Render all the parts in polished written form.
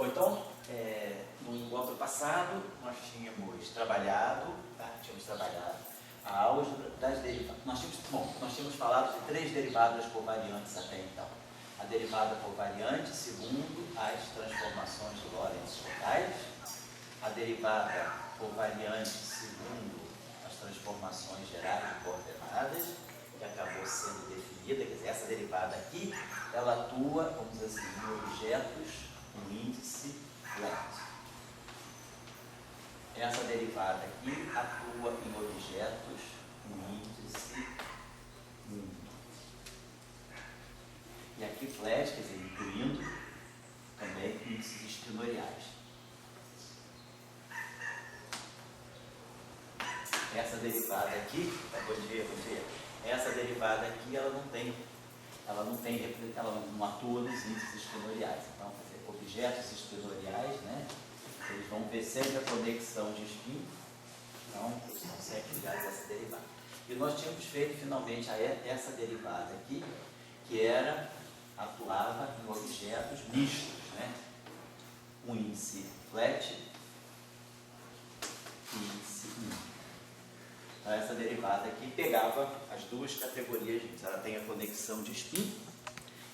Bom, então, no encontro passado, nós tínhamos trabalhado a álgebra das derivadas. Nós tínhamos falado de 3 derivadas covariantes até então. A derivada covariante segundo as transformações de Lorentz locais, a derivada covariante segundo as transformações gerais de coordenadas, que acabou sendo definida, quer dizer, essa derivada aqui, ela atua, vamos dizer assim, em objetos com índice flat. Essa derivada aqui atua em objetos com índice 1. E aqui flat, quer dizer, incluindo também índices espinoriais. Essa derivada aqui, bom dia. Essa derivada aqui, ela não atua nos índices espinoriais. Então, quer dizer, objetos espinoriais, né? Eles vão ver sempre a conexão de spin, então eles estão sempre ligados a essa derivada. E nós tínhamos feito finalmente essa derivada aqui, que atuava em objetos mistos, né? Um índice flat e índice 1. Então essa derivada aqui pegava as duas categorias, ela tem a conexão de spin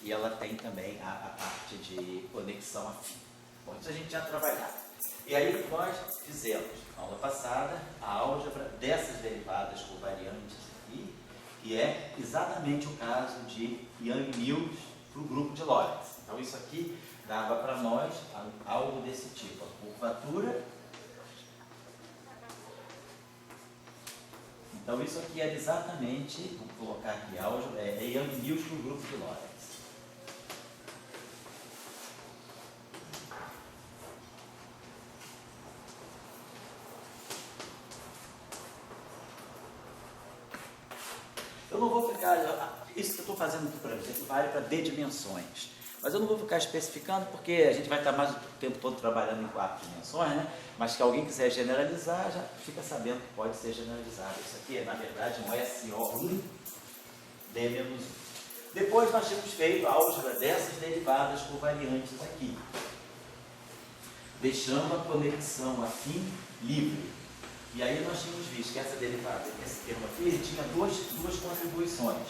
e ela tem também a parte de conexão afim. Bom, isso a gente já trabalhava. E aí nós fizemos, na aula passada, a álgebra dessas derivadas covariantes aqui, que é exatamente o caso de Yang-Mills para o grupo de Lorentz. Então isso aqui dava para nós algo desse tipo, a curvatura. Então isso aqui era exatamente, vamos colocar aqui a álgebra, Yang-Mills para o grupo de Lorentz. Eu não vou ficar, isso que eu estou fazendo aqui, por exemplo, vale para D dimensões. Mas eu não vou ficar especificando porque a gente vai estar mais o tempo todo trabalhando em 4 dimensões, né? Mas se alguém quiser generalizar, já fica sabendo que pode ser generalizado. Isso aqui, na verdade, um SO1, D-1. Depois nós tínhamos feito a álgebra dessas derivadas covariantes aqui, deixando a conexão afim livre. E aí nós tínhamos visto que essa derivada, esse termo aqui, ele tinha duas contribuições.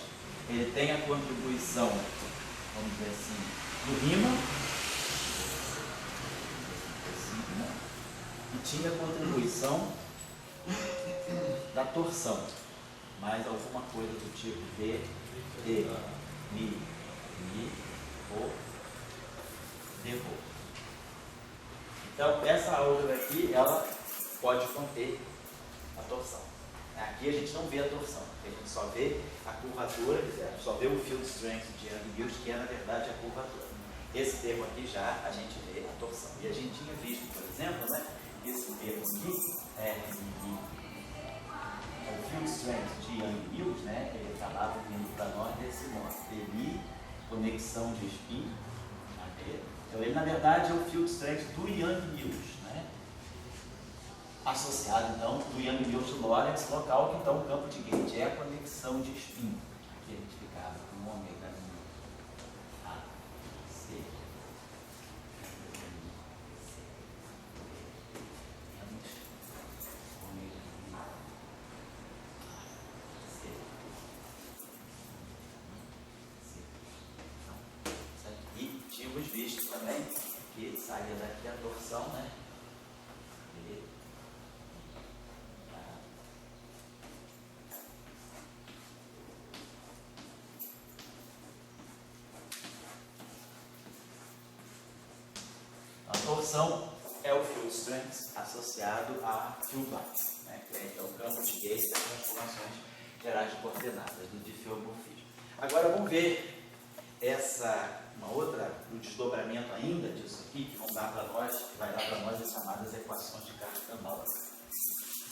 Ele tem a contribuição, vamos dizer assim, do Riemann, e tinha a contribuição da torção, mais alguma coisa do tipo D, Mi, Rho, D, Rho. Então, essa álgebra aqui, ela pode conter a torção. Aqui a gente não vê a torção, a gente só vê a curvatura, só vê o field strength de Yang-Mills, que é na verdade a curvatura. Esse termo aqui já a gente vê a torção. E a gente tinha visto, por exemplo, né, esse termo aqui, o field strength de Yang-Mills, né, ele acabava vindo para nós desse modo, DMI, conexão de spin, então ele na verdade é o field strength do Yang-Mills, associado então do Yang-Mills de Lorentz local, que então o campo de gauge é a conexão de spin. Aqui a gente ficava com ômega A, C, e tínhamos visto também que saía daqui a torção, né? A torção é o field strength associado a field lines, né? Que é o campo de gauge das transformações gerais de coordenadas do diffeomorfismo. Agora vamos ver um desdobramento ainda disso aqui, que vai dar para nós as chamadas equações de Cauchy-Cantor.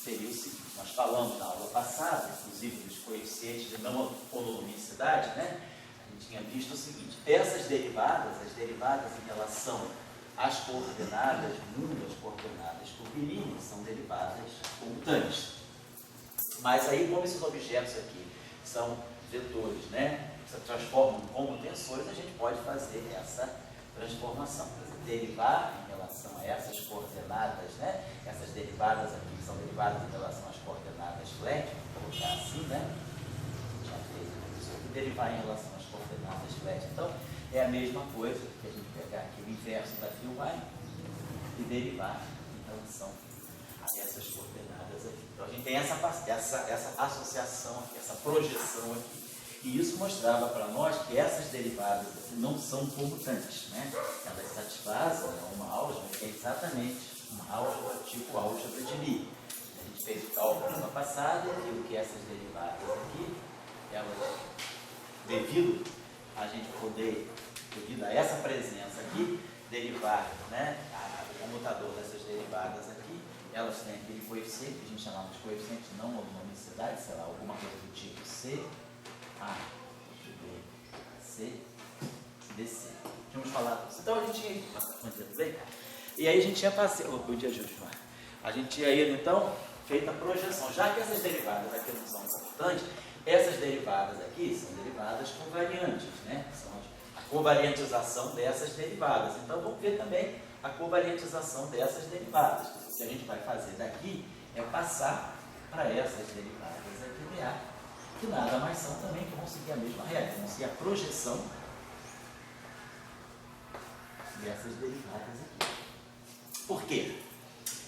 Seria o seguinte: nós falamos na aula passada, inclusive dos coeficientes de não monomicidade, né? A gente tinha visto o seguinte: essas derivadas, as derivadas em relação às coordenadas, mundo das coordenadas curvilíneas, são derivadas comutanas. Mas aí, como esses objetos aqui são vetores, né, se transformam como tensores, a gente pode fazer essa transformação. Quer dizer, derivar em relação a essas coordenadas, né? Essas derivadas aqui são derivadas em relação às coordenadas flat, vou colocar assim, né? Já fez isso aqui, derivar em relação às coordenadas flat. Então, é a mesma coisa que a gente pegar aqui o inverso da Filbay e derivar em relação a essas coordenadas aqui. Então, a gente tem essa associação aqui, essa projeção aqui. E isso mostrava para nós que essas derivadas aqui não são comutantes, né? Elas satisfazem uma álgebra que é exatamente uma álgebra tipo álgebra de Lie. A gente fez o cálculo na passada e viu que essas derivadas aqui, elas, devido a essa presença aqui, derivar, né, o comutador dessas derivadas aqui, elas têm aquele coeficiente que a gente chamava de coeficiente de não monomicidade, sei lá, alguma coisa do tipo C, A, B, C, DC. Tínhamos falado isso. Então a gente ia bem? E aí a gente tinha passado, bom dia, Júlio. A gente tinha ido então, feito a projeção. Já que essas derivadas aqui não são importantes, essas derivadas aqui são derivadas covariantes, né? São a covariantização dessas derivadas. Então vamos ver também a covariantização dessas derivadas. O que a gente vai fazer daqui é passar para essas derivadas aqui de A, que nada mais são também que vão seguir a mesma regra, vão seguir a projeção dessas derivadas aqui. Por quê?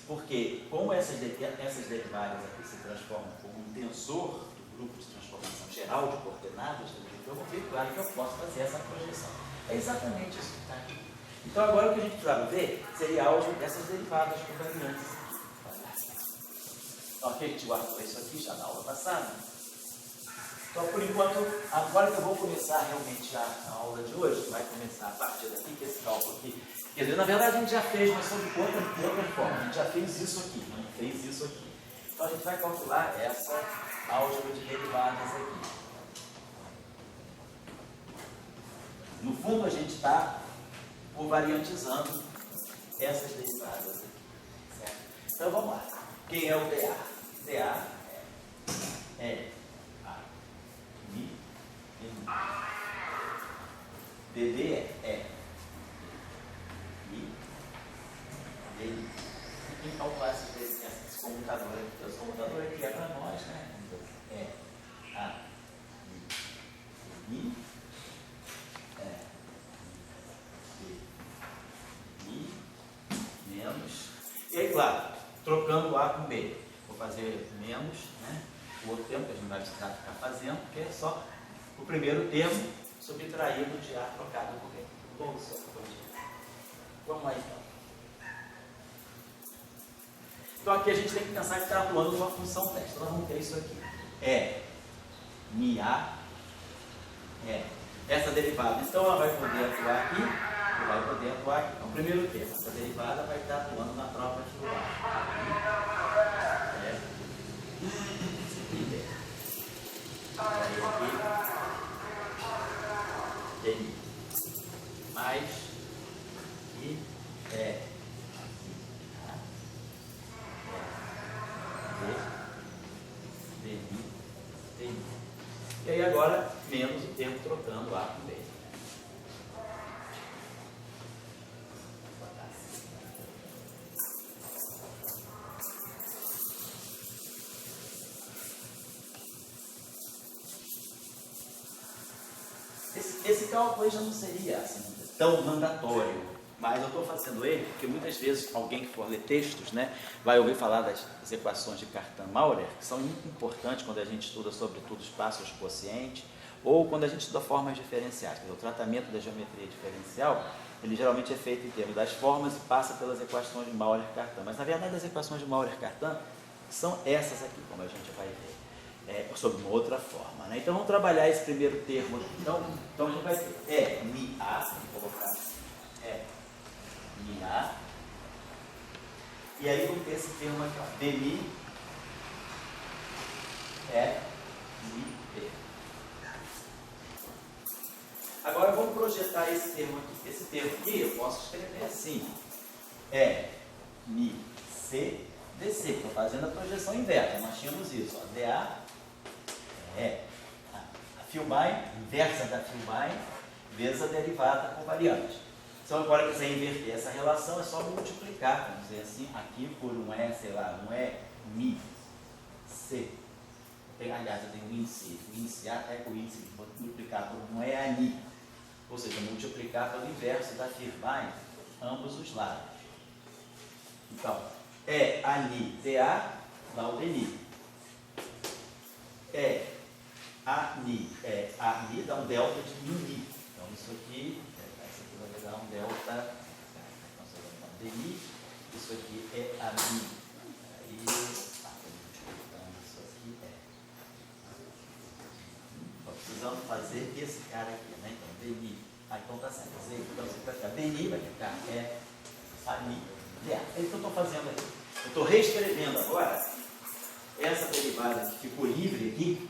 Porque como essas derivadas aqui se transformam como um tensor do grupo de transformação geral de coordenadas, eu vou ver, claro, que eu posso fazer essa projeção. É exatamente isso que está aqui. Então agora o que a gente precisava ver seria a álgebra dessas derivadas covariantes aqui. Então aqui a gente guardou isso aqui já na aula passada. Então, por enquanto, agora que eu vou começar realmente a aula de hoje, que vai começar a partir daqui, que esse cálculo aqui, quer dizer, na verdade a gente já fez, mas só de outra forma, a gente já fez isso aqui, não fez isso aqui. Então a gente vai calcular essa álgebra de derivadas aqui. No fundo a gente está covariantizando essas derivadas aqui, certo? Então vamos lá. Quem é o dA? dA é DD é I, D. Quem calcular esse comutador aqui? Esse comutador aqui é para nós, né? É A, I, I, menos. E aí, claro, trocando A com B. Vou fazer menos, né? O outro termo que a gente vai precisar ficar fazendo, que é só o primeiro termo subtraído de A trocado por B. Bom, vamos lá então. Então aqui a gente tem que pensar que está atuando uma função teste. Então nós vamos ter isso aqui. MA é essa derivada. Então ela vai poder atuar aqui e vai poder atuar aqui. Então, primeiro termo, essa derivada vai estar atuando na própria Filbay. Mais e e aí agora menos o termo trocando A com B. Esse cálculo aí já não seria assim, tão mandatório, mas eu estou fazendo ele porque muitas vezes alguém que for ler textos, né, vai ouvir falar das equações de Cartan-Maurer, que são muito importantes quando a gente estuda sobretudo espaços quocientes ou quando a gente estuda formas diferenciais. O tratamento da geometria diferencial, ele geralmente é feito em termos das formas e passa pelas equações de Maurer-Cartan, mas na verdade as equações de Maurer-Cartan são essas aqui, como a gente vai ver. Sob uma outra forma, né? Então vamos trabalhar esse primeiro termo aqui. Então a gente vai ter MA, vou colocar MA, e aí vamos ter esse termo aqui, ó, DMI MB. Agora vamos projetar esse termo aqui. Esse termo aqui eu posso escrever assim: MC DC. Estou fazendo a projeção inversa. Nós tínhamos isso, ó, DA a Filbay, inversa da Filbay, vezes a derivada covariante. Se eu agora quiser inverter essa relação, é só multiplicar, vamos dizer assim, aqui por um E, sei lá, um E, Mi, C. Aliás, eu tenho um índice, o índice A é o índice que vou multiplicar por um E, Ani. Ou seja, multiplicar pelo inverso da afirmar em ambos os lados. Então, E, Ani, DA, dá o DNI. E, Ani, Ani, dá um delta de Ni. Então, isso aqui vai dar um delta, nós vamos dar um DI, isso aqui é a Mi. Aí, multiplicando isso aqui Estou precisando fazer esse cara aqui, né? Então, DI. Então tá certo. Então você vai ficar DI, vai ficar a Mi, DA. É isso que eu estou fazendo aqui. Eu estou reescrevendo agora essa derivada que ficou livre aqui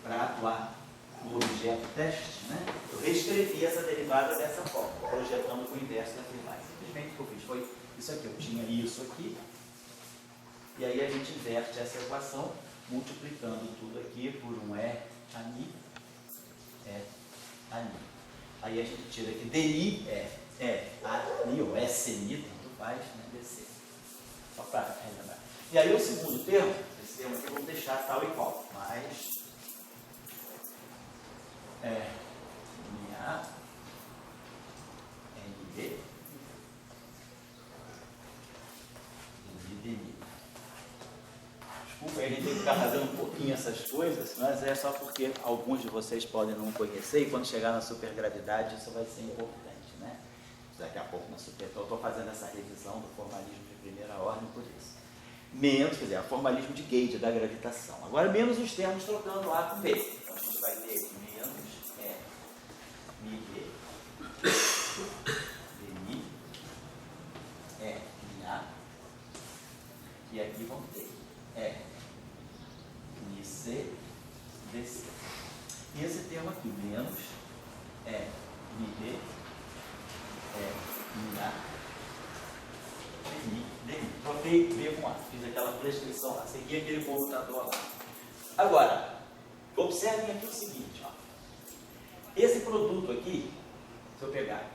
para atuar no objeto teste, né? Eu reescrevi essa derivada dessa forma, projetando o inverso da afirmar. Simplesmente o que eu fiz foi isso aqui. Eu tinha isso aqui, e aí a gente inverte essa equação, multiplicando tudo aqui por um E, Ani, Ani. Aí a gente tira aqui DI, Ani, ou SNI, tanto faz, né? DC. Só para relembrar. E aí o segundo termo, esse termo aqui eu vou deixar tal e qual, mas minha NB DI. Desculpa, a gente tem que ficar fazendo um pouquinho essas coisas, mas é só porque alguns de vocês podem não conhecer e quando chegar na supergravidade isso vai ser importante, né? Daqui a pouco na super... Então eu estou fazendo essa revisão do formalismo de primeira ordem por isso. Menos, quer dizer, o formalismo de Gauge, da gravitação. Agora menos os termos trocando A com B. Então a gente vai ter aqui menos Mi, B, DI, Mi, A. E aqui vamos ter Mi, C, DC. E esse termo aqui, menos Mi, B, Mi, A, DI. Troquei B com A, fiz aquela prescrição lá, segui aquele computador lá. Agora, observem aqui o seguinte, ó. Esse produto aqui, se eu pegar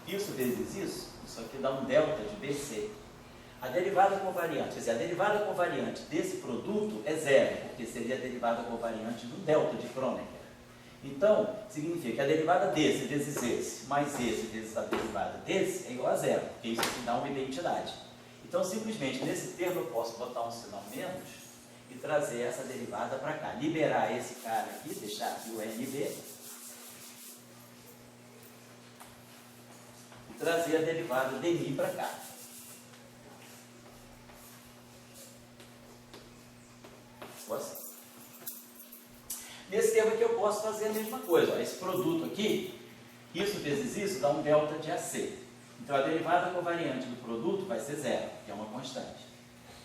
isso vezes isso aqui dá um delta de BC. A derivada covariante, quer dizer, a derivada covariante desse produto é zero, porque seria a derivada covariante do delta de Kronecker. Então, significa que a derivada desse vezes esse, mais esse vezes a derivada desse, é igual a zero, porque isso aqui dá uma identidade. Então, simplesmente, nesse termo eu posso botar um sinal menos e trazer essa derivada para cá. Liberar esse cara aqui, deixar aqui o NB, e trazer a derivada DI para cá. Assim. Nesse termo aqui eu posso fazer a mesma coisa. Ó, esse produto aqui, isso vezes isso, dá um delta de AC. Então a derivada covariante do produto vai ser zero, que é uma constante.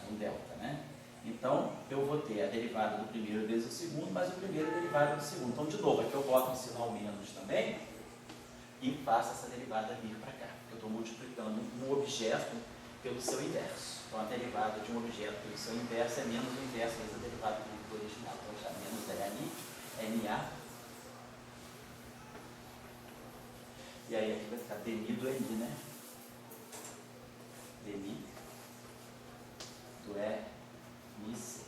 É um delta, né? Então eu vou ter a derivada do primeiro vezes o segundo, mas o primeiro é a derivada do segundo. Então, de novo, aqui eu boto um sinal menos também e faço essa derivada vir para cá. Eu estou multiplicando um objeto pelo seu inverso. Então, a derivada de um objeto pelo seu inverso é menos o inverso dessa derivada do original. Então, já menos LI, NA. E aí, aqui vai ficar DNI do NI, né? DNI do NC.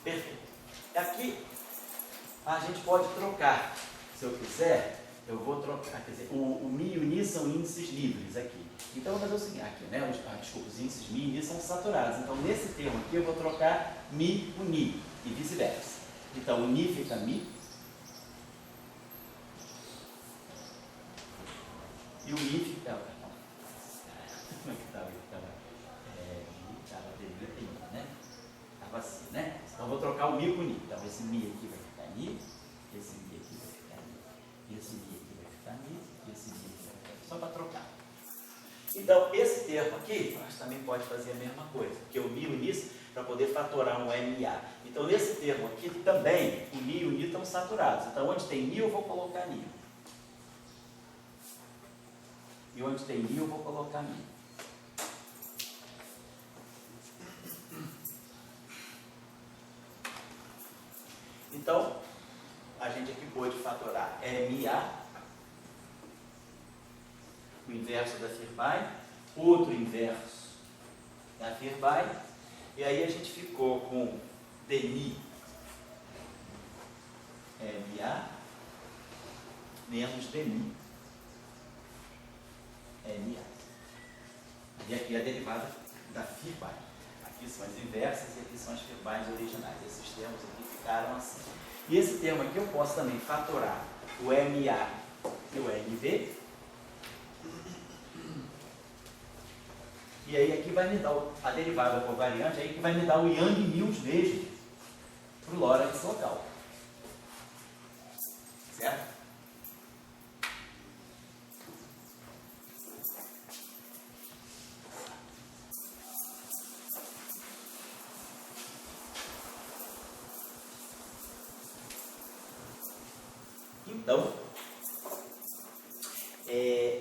Perfeito. Aqui, a gente pode trocar. Se eu quiser, eu vou trocar. Quer dizer, o Mi e o Ni são índices livres aqui. Então, eu vou fazer o seguinte, aqui, né? Desculpa, os índices Mi e Ni são saturados. Então, nesse termo aqui, eu vou trocar Mi com Ni e vice-versa. Então, o Ni fica Mi e o Ni fica... Como é que estava? Estava DI, né? Estava assim, né? Então, eu vou trocar o Mi com Ni. Então, esse Mi aqui vai ficar Ni, esse Mi aqui vai ficar Ni, esse Mi aqui vai ficar Ni, e esse Mi aqui vai ficar Ni. Só para trocar. Então, esse termo aqui, nós também pode fazer a mesma coisa, porque o Mi e o Ni, para poder fatorar um MA. Então, nesse termo aqui também, o Mi e o Ni estão saturados. Então, onde tem Ni, eu vou colocar Ni. E onde tem Ni, eu vou colocar Ni. Então, a gente aqui pode fatorar MA o inverso da Firby, outro inverso da Firby, e aí a gente ficou com DNI MA menos DNI MA. E aqui a derivada da Firby. Aqui são as inversas e aqui são as Firbys originais. Esses termos aqui ficaram assim. E esse termo aqui eu posso também fatorar o MA e o NB. E aí aqui vai me dar a derivada covariante, aí que vai me dar o Yang-Mills mesmo para o Lorentz local. Certo? Então,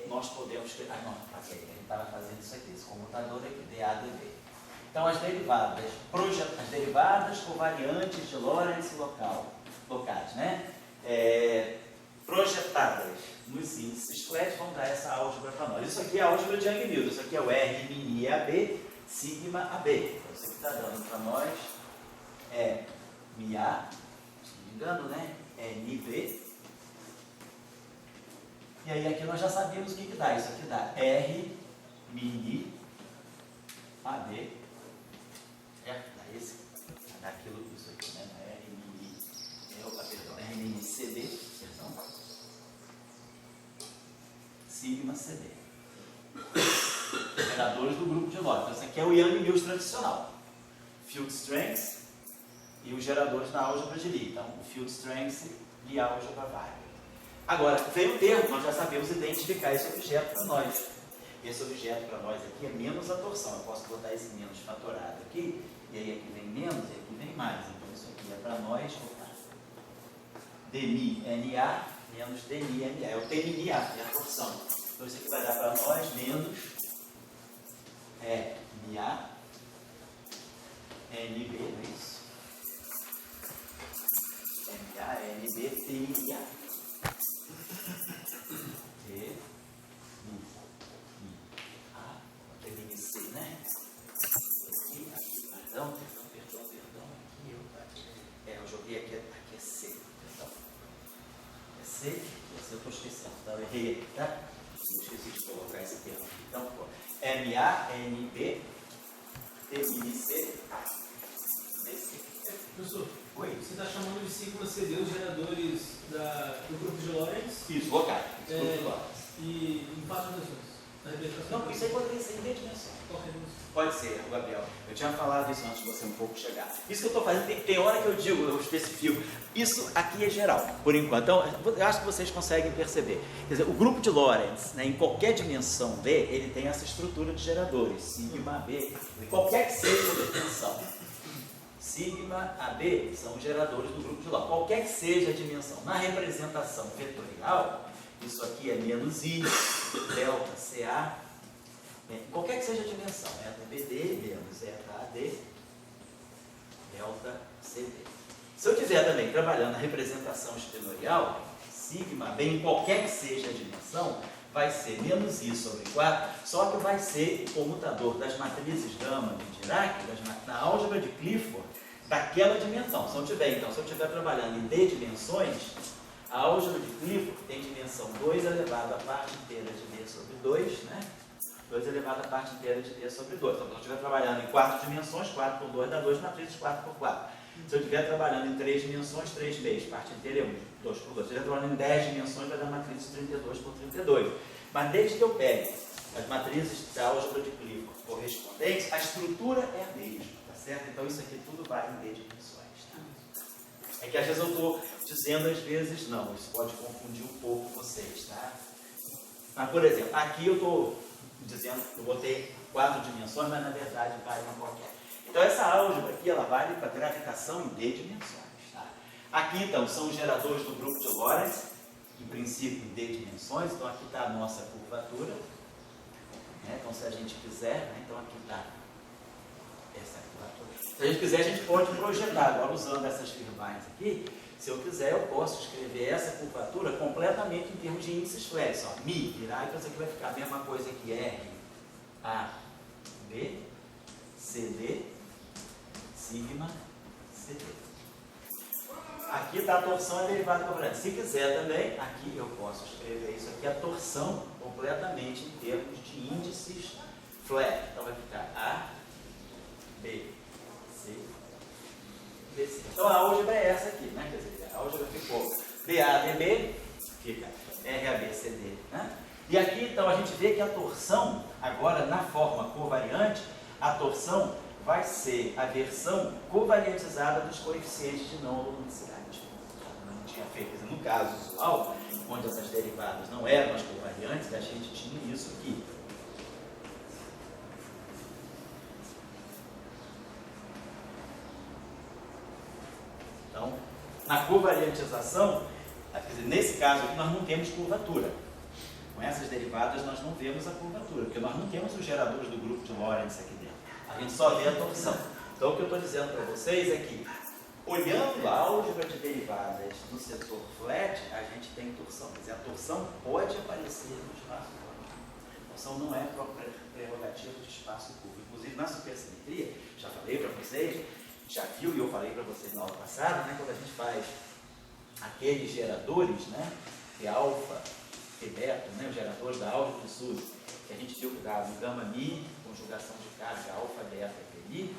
nós podemos... Ah, não, a gente estava fazendo isso aqui, esse comutador aqui, DADV. Então, as derivadas covariantes de Lorentz locais, né? Projetadas nos índices flat vão dar essa álgebra para nós. Isso aqui é a álgebra de Yang-Mills, isso aqui é o R mini AB, sigma AB. Então, isso aqui está dando para nós MA, se não me engano, né? NB. E aí aqui nós já sabemos o que dá. Isso aqui dá R mini AB. Dá aquilo, isso aqui, né? R mini CD, perdão. Sigma CD. Geradores do grupo de Lorentz. Então, esse aqui é o Yang-Mills tradicional. Field strength e os geradores na álgebra de Lie. Então, o field strength e a álgebra variável. Agora, veio o termo, nós já sabemos identificar esse objeto para nós. Esse objeto para nós aqui é menos a torção. Eu posso botar esse menos fatorado aqui, e aí aqui vem menos e aqui vem mais. Então isso aqui é para nós, DNI NA menos DNI MA. É o TNA, é a torção. Então isso aqui vai dar para nós menos MA NB, não é isso? MA NB TNA. TNC, né? Aqui, perdão. Aqui, eu joguei aqui é C, perdão. É C, eu estou esquecendo, então eu errei aqui, tá? Eu esqueci de colocar esse termo aqui. Então, MA, NB, TNC, DC. Professor, oi? Você está chamando de sigma CD os geradores do grupo de Lorentz? Isso, locais. Grupo de Lorentz. E em 4 dimensões. Não, isso aí poderia ser em D-dimensão. Qualquer dimensão. Pode ser, Gabriel. Eu tinha falado isso antes de você um pouco chegar. Isso que eu estou fazendo, tem hora que eu digo, eu especifico. Isso aqui é geral, por enquanto. Então, eu acho que vocês conseguem perceber. Quer dizer, o grupo de Lorentz, né, em qualquer dimensão B, ele tem essa estrutura de geradores, sigma B, qualquer que seja a dimensão. Sigma AB são os geradores do grupo de Lorentz. Qualquer que seja a dimensão. Na representação vetorial, isso aqui é menos I, delta CA, qualquer que seja a dimensão, eta BD menos eta AD, delta CD. Se eu estiver também trabalhando na representação estetorial, sigma, bem, em qualquer que seja a dimensão, vai ser menos I sobre 4, só que vai ser o comutador das matrizes Gama de Dirac, na álgebra de Clifford, daquela dimensão. Se eu estiver trabalhando em D dimensões, a álgebra de Clifford tem dimensão 2 elevado à parte inteira de D sobre 2, né? 2 elevado à parte inteira de D sobre 2. Então, se eu estiver trabalhando em 4 dimensões, 4 por 2 dá 2 matrizes, 4 por 4. Se eu estiver trabalhando em 3 dimensões, 3 meios, parte inteira é 1, 2 por 2. Se eu estiver trabalhando em 10 dimensões, vai dar matrizes 32 por 32. Mas desde que eu pegue as matrizes da álgebra de Clifford correspondentes, a estrutura é a mesma, tá certo? Então, isso aqui tudo vai em D dimensões, tá? É que às vezes eu estou dizendo, às vezes não, isso pode confundir um pouco vocês, tá? Mas, por exemplo, aqui eu estou dizendo que eu botei 4 dimensões, mas na verdade vale uma qualquer. Então essa álgebra aqui, ela vale para gravitação em D dimensões, tá? Aqui então são os geradores do grupo de Lorentz, em princípio em D dimensões, então aqui está a nossa curvatura, né? Então se a gente quiser, né? Então aqui está Essa é a curvatura. Se a gente quiser, a gente pode projetar. Agora, usando essas firmines aqui, se eu quiser, eu posso escrever essa curvatura completamente em termos de índices flex. Ó, Mi, virar, então isso aqui vai ficar a mesma coisa que R, A, B, CD, sigma, CD. Aqui está a torção e a derivada covariante. Se quiser também, aqui eu posso escrever isso aqui, a torção completamente em termos de índices flat. Então vai ficar A, B, C, B, C. Então a álgebra é essa aqui, né? Quer dizer, a álgebra ficou BA, DB, fica RAB, CD, né? E aqui então a gente vê que a torção, agora na forma covariante, a torção vai ser a versão covariantizada dos coeficientes de não luminosidade. Não tinha feito. No caso usual, onde essas derivadas não eram as covariantes, a gente tinha isso aqui. Então, na covariantização, quer dizer, nesse caso aqui nós não temos curvatura. Com essas derivadas nós não vemos a curvatura, porque nós não temos os geradores do grupo de Lorentz aqui dentro. A gente só vê a torção. Então o que eu estou dizendo para vocês é que, olhando a álgebra de derivadas no setor flat, a gente tem torção. Quer dizer, a torção pode aparecer no espaço curvo. A torção não é prerrogativa de espaço curvo. Inclusive na supersimetria, já falei para vocês, já viu e eu falei para vocês na aula passada, né, quando a gente faz aqueles geradores, né, de alfa e beta, né, os geradores da álgebra de Sully, que a gente viu que dava um gama mi, conjugação de carga alfa, beta e mi.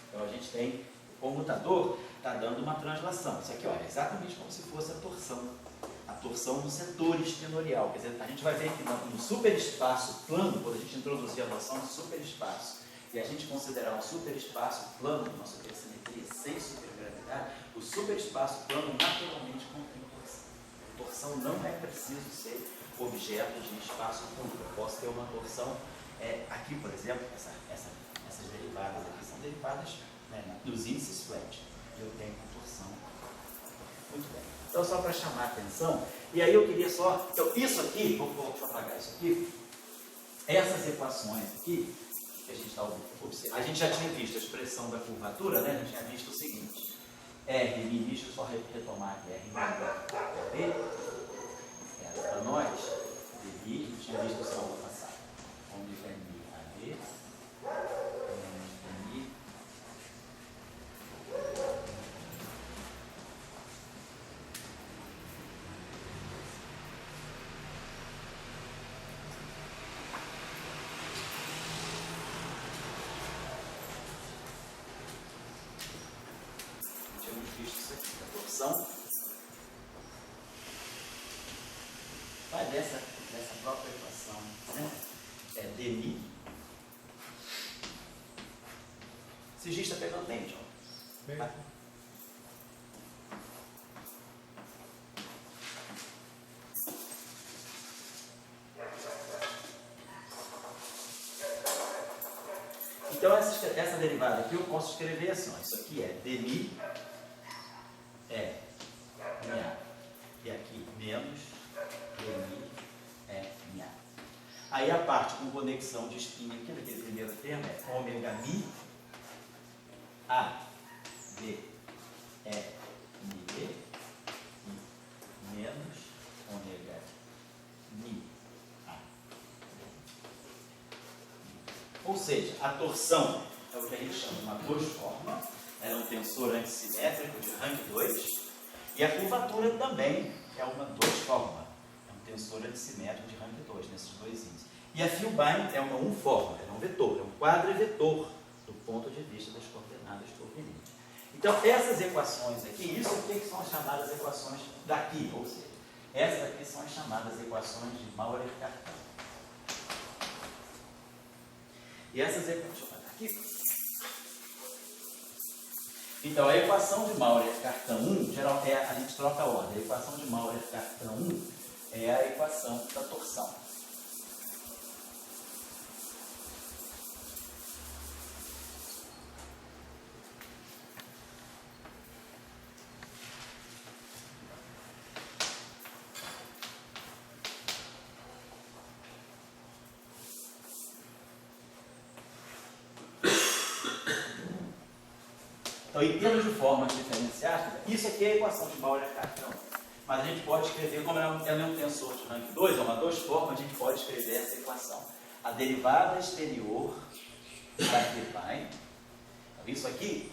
Então a gente tem, o comutador está dando uma translação. Isso aqui, olha, é exatamente como se fosse a torção no setor espinorial. Quer dizer, a gente vai ver que no superespaço plano, quando a gente introduzir a noção de superespaço, e a gente considerar um superespaço plano, uma supersimetria sem supergravidade, o superespaço plano naturalmente contém torção. Torção não é preciso ser objeto de espaço curvo. Eu posso ter uma torção, aqui, por exemplo, essas derivadas aqui são derivadas, né, nos índices flat. Eu tenho uma torção. Muito bem. Então, só para chamar a atenção, e aí eu queria só. Então, isso aqui, vou apagar isso aqui, essas equações aqui, que a gente está observando, a gente já tinha visto a expressão da curvatura, né? A gente tinha visto o seguinte: R mi, deixa eu só retomar aqui, R mi, B, era para nós, de mi, a gente tinha visto isso na aula passada. Ômega mi, AB, mi, tínhamos visto isso aqui, a torção vai dessa própria equação, né? dmi. Esse giz está pegando bem, John. Bem. Então, essa derivada aqui eu posso escrever assim, ó, isso aqui é dmi, minha, e aqui menos dmi, minha. Aí a parte com conexão de espinha aqui, naquele primeiro termo, é ômega mi, A, B, mi, B, e menos ômega mi, A. Ou seja, a torção é o que a gente chama de uma dos-forma, ela é um tensor antissimétrico de rank 2, e a curvatura também é uma dos-forma, é um tensor antissimétrico de rank 2, nesses dois índices. E a Filbine é uma um-forma, é um vetor, é um quadrivetor do ponto de vista das coordenadas provenientes. Então, essas equações aqui, isso aqui que são as chamadas equações daqui, ou seja, essas aqui são as chamadas equações de Maurer-Cartan. E essas equações, deixa eu botar aqui. Então, a equação de Maurer-Cartan 1, geral, a gente troca a ordem. A equação de Maurer-Cartan 1 é a equação da torção. Então, em termos de formas diferenciais, isso aqui é a equação de Maurer-Cartan. Mas a gente pode escrever, como ela é um tensor de rank 2, é uma duas formas, a gente pode escrever essa equação. A derivada exterior da Pirbain, isso aqui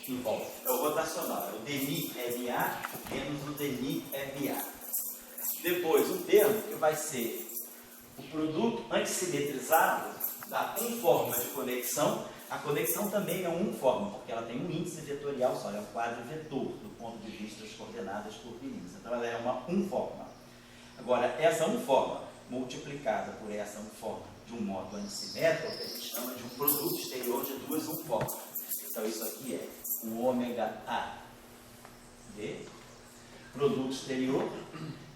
envolve, é o rotacional, é o dni MA menos o dni MA. Depois, um termo que vai ser o produto antissimetrizado da forma de conexão. A conexão também é forma, porque ela tem um índice vetorial só, é um quadro vetor do ponto de vista das coordenadas curvilíneas. Então ela é uma forma. Agora, essa forma multiplicada por essa forma de um modo antissimétrico, é o que a gente chama de um produto exterior de duas formas. Então isso aqui é um ômega A D, produto exterior,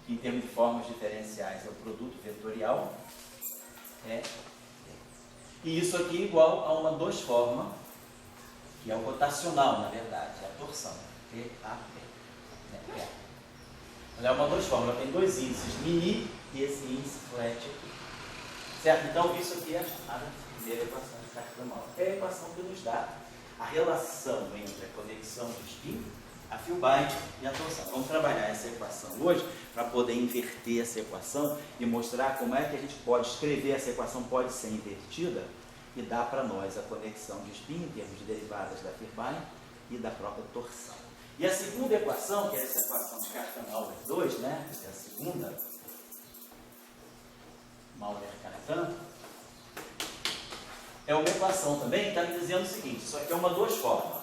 que em termos de formas diferenciais é o produto vetorial, e isso aqui é igual a uma duas forma, que é o rotacional, na verdade, é a torção, TAP. Ela é uma duas formas, ela tem dois índices, mini e esse índice flat aqui. Certo? Então, isso aqui é a chamada primeira equação de Cartan-Maurer, que é a equação que nos dá a relação entre a conexão do spin, a Filbait e a torção. Vamos trabalhar essa equação hoje para poder inverter essa equação e mostrar como é que a gente pode escrever essa equação, pode ser invertida e dar para nós a conexão de spin em termos de derivadas da Filbait e da própria torção. E a segunda equação, que é essa equação de Cartan-Maurer 2, né? É a segunda Maurer-Cartan, é uma equação também que está me dizendo o seguinte: isso aqui é uma duas formas.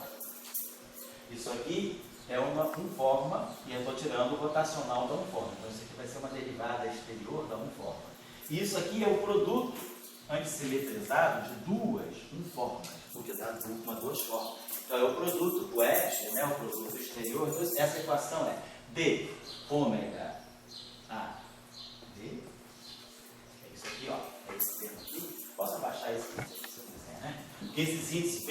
Isso aqui é uma forma e eu estou tirando o rotacional da forma. Então isso aqui vai ser uma derivada exterior da forma. E isso aqui é o produto antissimetrizado de duas formas, porque dá uma duas formas. Então é o produto wedge, né, o produto exterior. Então, essa equação é d ômega A d. É isso aqui, ó. É esse termo aqui. Posso abaixar esse índice aqui se eu quiser, né? Porque esse índice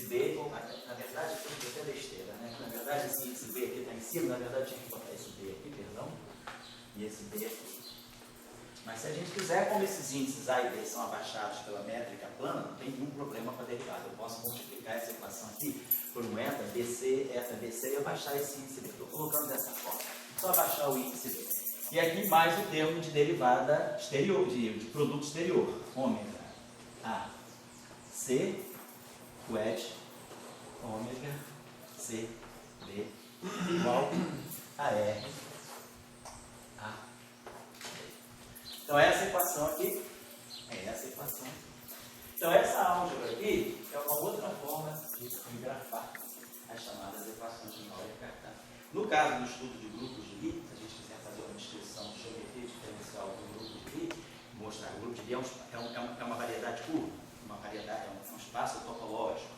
B, na verdade, foi até besteira, né? Na verdade, esse índice B aqui está em cima, na verdade, tinha que botar esse B aqui, perdão, e esse B aqui. Mas se a gente quiser, como esses índices A e B são abaixados pela métrica plana, não tem nenhum problema com a derivada. Eu posso multiplicar essa equação aqui por um eta BC e abaixar esse índice B. Estou colocando dessa forma. Só abaixar o índice B. E aqui mais o termo de derivada exterior, de produto exterior. Ômega A C wedge ômega C B igual a R A B. Então essa equação aqui é essa equação. Então essa álgebra aqui é uma outra forma de grafar as chamadas equações de Maurer-Cartan. No caso do estudo de grupos de Lie, se a gente quiser fazer uma descrição de geometria diferencial do grupo de Lie, mostrar o grupo de Lie é uma variedade curva, é um espaço topológico.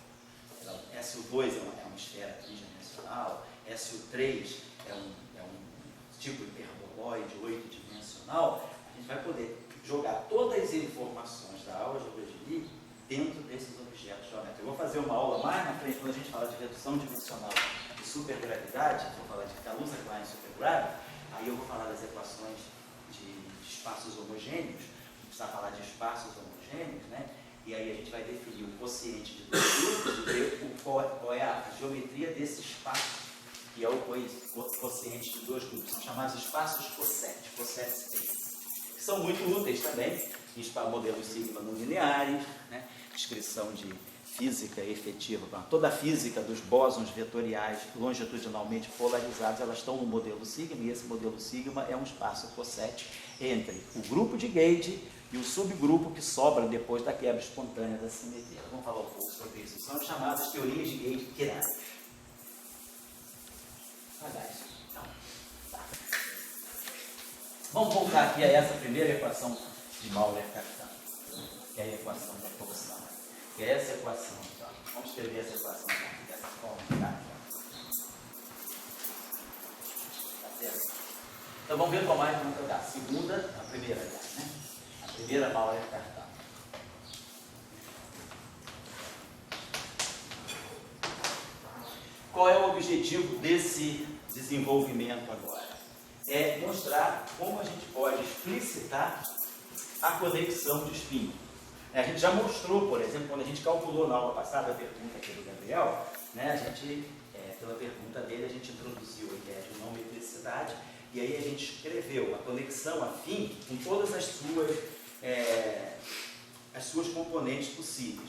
SU2 é uma esfera tridimensional, SU3 é um tipo hiperboloide 8-dimensional. A gente vai poder jogar todas as informações da álgebra de Lie dentro desses objetos geométricos. Eu vou fazer uma aula mais na frente, quando a gente fala de redução dimensional e supergravidade, vou falar de Kaluza-Klein supergravity, aí eu vou falar das equações de espaços homogêneos, precisar falar de espaços homogêneos, né? E aí a gente vai definir o quociente de dois grupos e ver qual é a geometria desse espaço, que é o quociente de dois grupos. São chamados espaços cossete space, que são muito úteis também para modelos sigma não lineares, né? Descrição de física efetiva. Toda a física dos bósons vetoriais longitudinalmente polarizados, elas estão no modelo sigma, e esse modelo sigma é um espaço cossete entre o grupo de gauge e o subgrupo que sobra depois da quebra espontânea da simetria. Vamos falar um pouco sobre isso. São as chamadas teorias de gauge querais. Então, tá. Vamos voltar aqui a essa primeira equação de Maurer-Cartan, que é a equação da torção. Que é essa equação. Então, vamos escrever essa equação aqui dessa forma. Tá certo? Então vamos ver qual mais vamos trocar. A segunda, a primeira, né? A primeira Maurer-Cartan. Qual é o objetivo desse desenvolvimento agora? É mostrar como a gente pode explicitar a conexão de spin. A gente já mostrou, por exemplo, quando a gente calculou na aula passada a pergunta aqui do Gabriel, né, a gente, pela pergunta dele, a gente introduziu a ideia de não metricidade, e aí a gente escreveu a conexão afim com todas as suas componentes possíveis.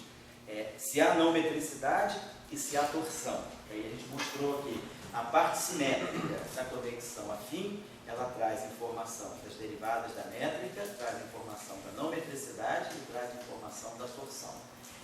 Se há não metricidade e se há torção. Aí a gente mostrou aqui a parte simétrica da conexão afim, ela traz informação das derivadas da métrica, traz informação da não metricidade e traz informação da torção.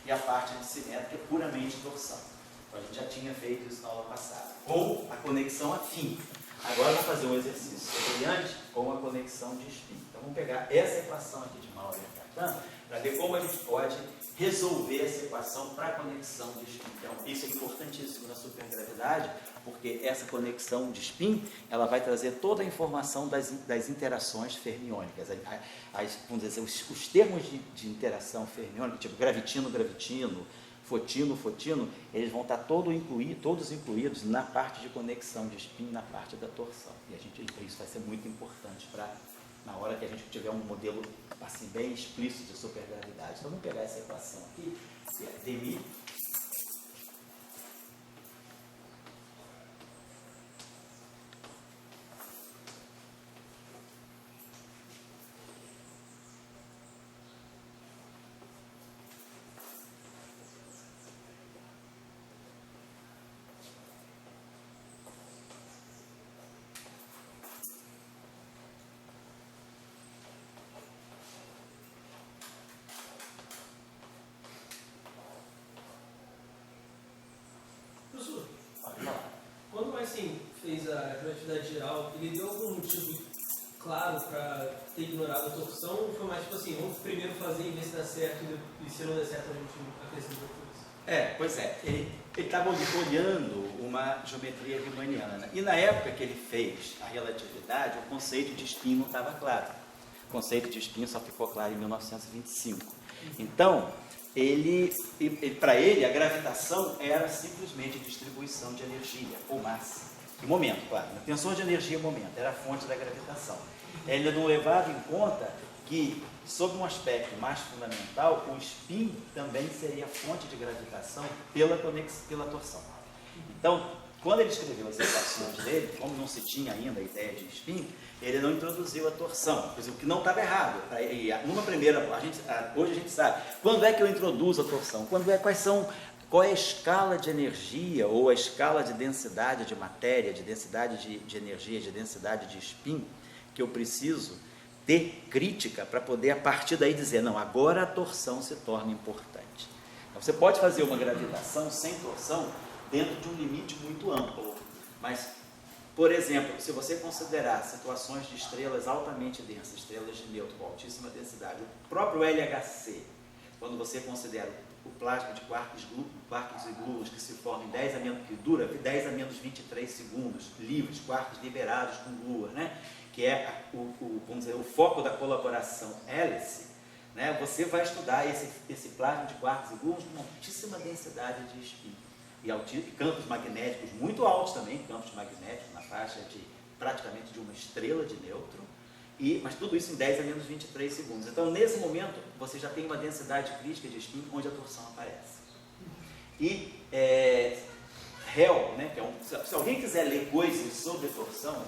E a parte antissimétrica é puramente torção. Então a gente já tinha feito isso na aula passada. Ou a conexão afim. Agora vamos fazer um exercício semelhante com a conexão de spin. Então vamos pegar essa equação aqui de Maurer e Cartan para ver como a gente pode resolver essa equação para a conexão de spin. Então isso é importantíssimo na supergravidade, porque essa conexão de spin, ela vai trazer toda a informação das interações fermiônicas. Vamos dizer, os termos de interação fermiônica, tipo gravitino-gravitino, fotino-fotino, eles vão estar todos incluídos na parte de conexão de spin, na parte da torção. E isso vai ser muito importante na hora que a gente tiver um modelo assim, bem explícito de supergravidade. Então vamos pegar essa equação aqui, que é dmi. Quando o Einstein fez a relatividade geral, ele deu algum motivo claro para ter ignorado a torção? Ou foi mais tipo assim, vamos primeiro fazer e ver se dá certo, e se não der certo a gente acrescenta depois? Pois é. Ele estava olhando uma geometria riemanniana. Né? E na época que ele fez a relatividade, o conceito de spin não estava claro. O conceito de spin só ficou claro em 1925. Então, para ele, a gravitação era simplesmente distribuição de energia, ou massa. E momento, claro. A tensor de energia e momento era a fonte da gravitação. Ele não levava em conta que, sob um aspecto mais fundamental, o spin também seria fonte de gravitação pela torção. Então, quando ele escreveu as equações dele, como não se tinha ainda a ideia de spin, ele não introduziu a torção, o que não estava errado. Numa primeira, hoje a gente sabe, quando é que eu introduzo a torção? Qual é a escala de energia ou a escala de densidade de matéria, de densidade de energia, de densidade de spin, que eu preciso ter crítica para poder, a partir daí, dizer, não, agora a torção se torna importante. Então, você pode fazer uma gravitação sem torção dentro de um limite muito amplo, mas, por exemplo, se você considerar situações de estrelas altamente densas, estrelas de nêutron com altíssima densidade, o próprio LHC, quando você considera o plasma de quarks e gluons que se formam que dura 10 a menos 23 segundos, livres, quarks liberados com gluon, né? Que é vamos dizer, o foco da colaboração hélice, né? Você vai estudar esse plasma de quarks e gluons com altíssima densidade de spin. E campos magnéticos muito altos também, campos magnéticos na faixa de praticamente de uma estrela de nêutron, mas tudo isso em 10 a menos 23 segundos. Então, nesse momento, você já tem uma densidade crítica de spin onde a torção aparece. E Hell, né, se alguém quiser ler coisas sobre torção,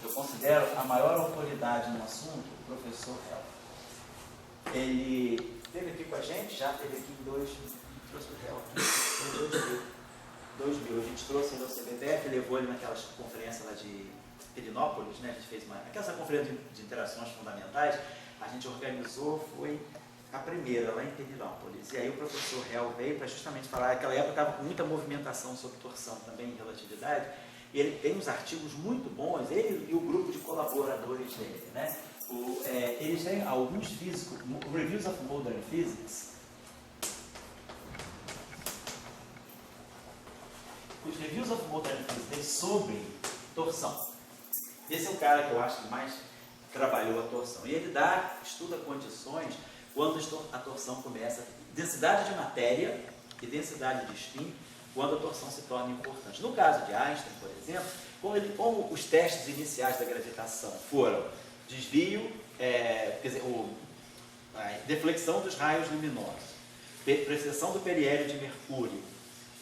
eu considero a maior autoridade no assunto, o professor Hell. Ele esteve aqui com a gente, já esteve aqui em 2000, a gente trouxe ele ao CBPF, levou ele naquelas conferências lá de Pirinópolis, né? A gente fez aquela conferência de interações fundamentais, a gente organizou, foi a primeira lá em Pirinópolis. E aí o professor Hell veio para justamente falar, naquela época estava com muita movimentação sobre torção também em relatividade, e ele tem uns artigos muito bons, ele e o grupo de colaboradores dele, né? Eles têm alguns físicos, Reviews of Modern Physics. Os Reviews of Modern Physics sobre torção. Esse é o cara que eu acho que mais trabalhou a torção. E ele estuda condições quando a torção começa, densidade de matéria e densidade de spin, quando a torção se torna importante. No caso de Einstein, por exemplo, como os testes iniciais da gravitação foram desvio, quer dizer, deflexão dos raios luminosos, precessão do periélio de Mercúrio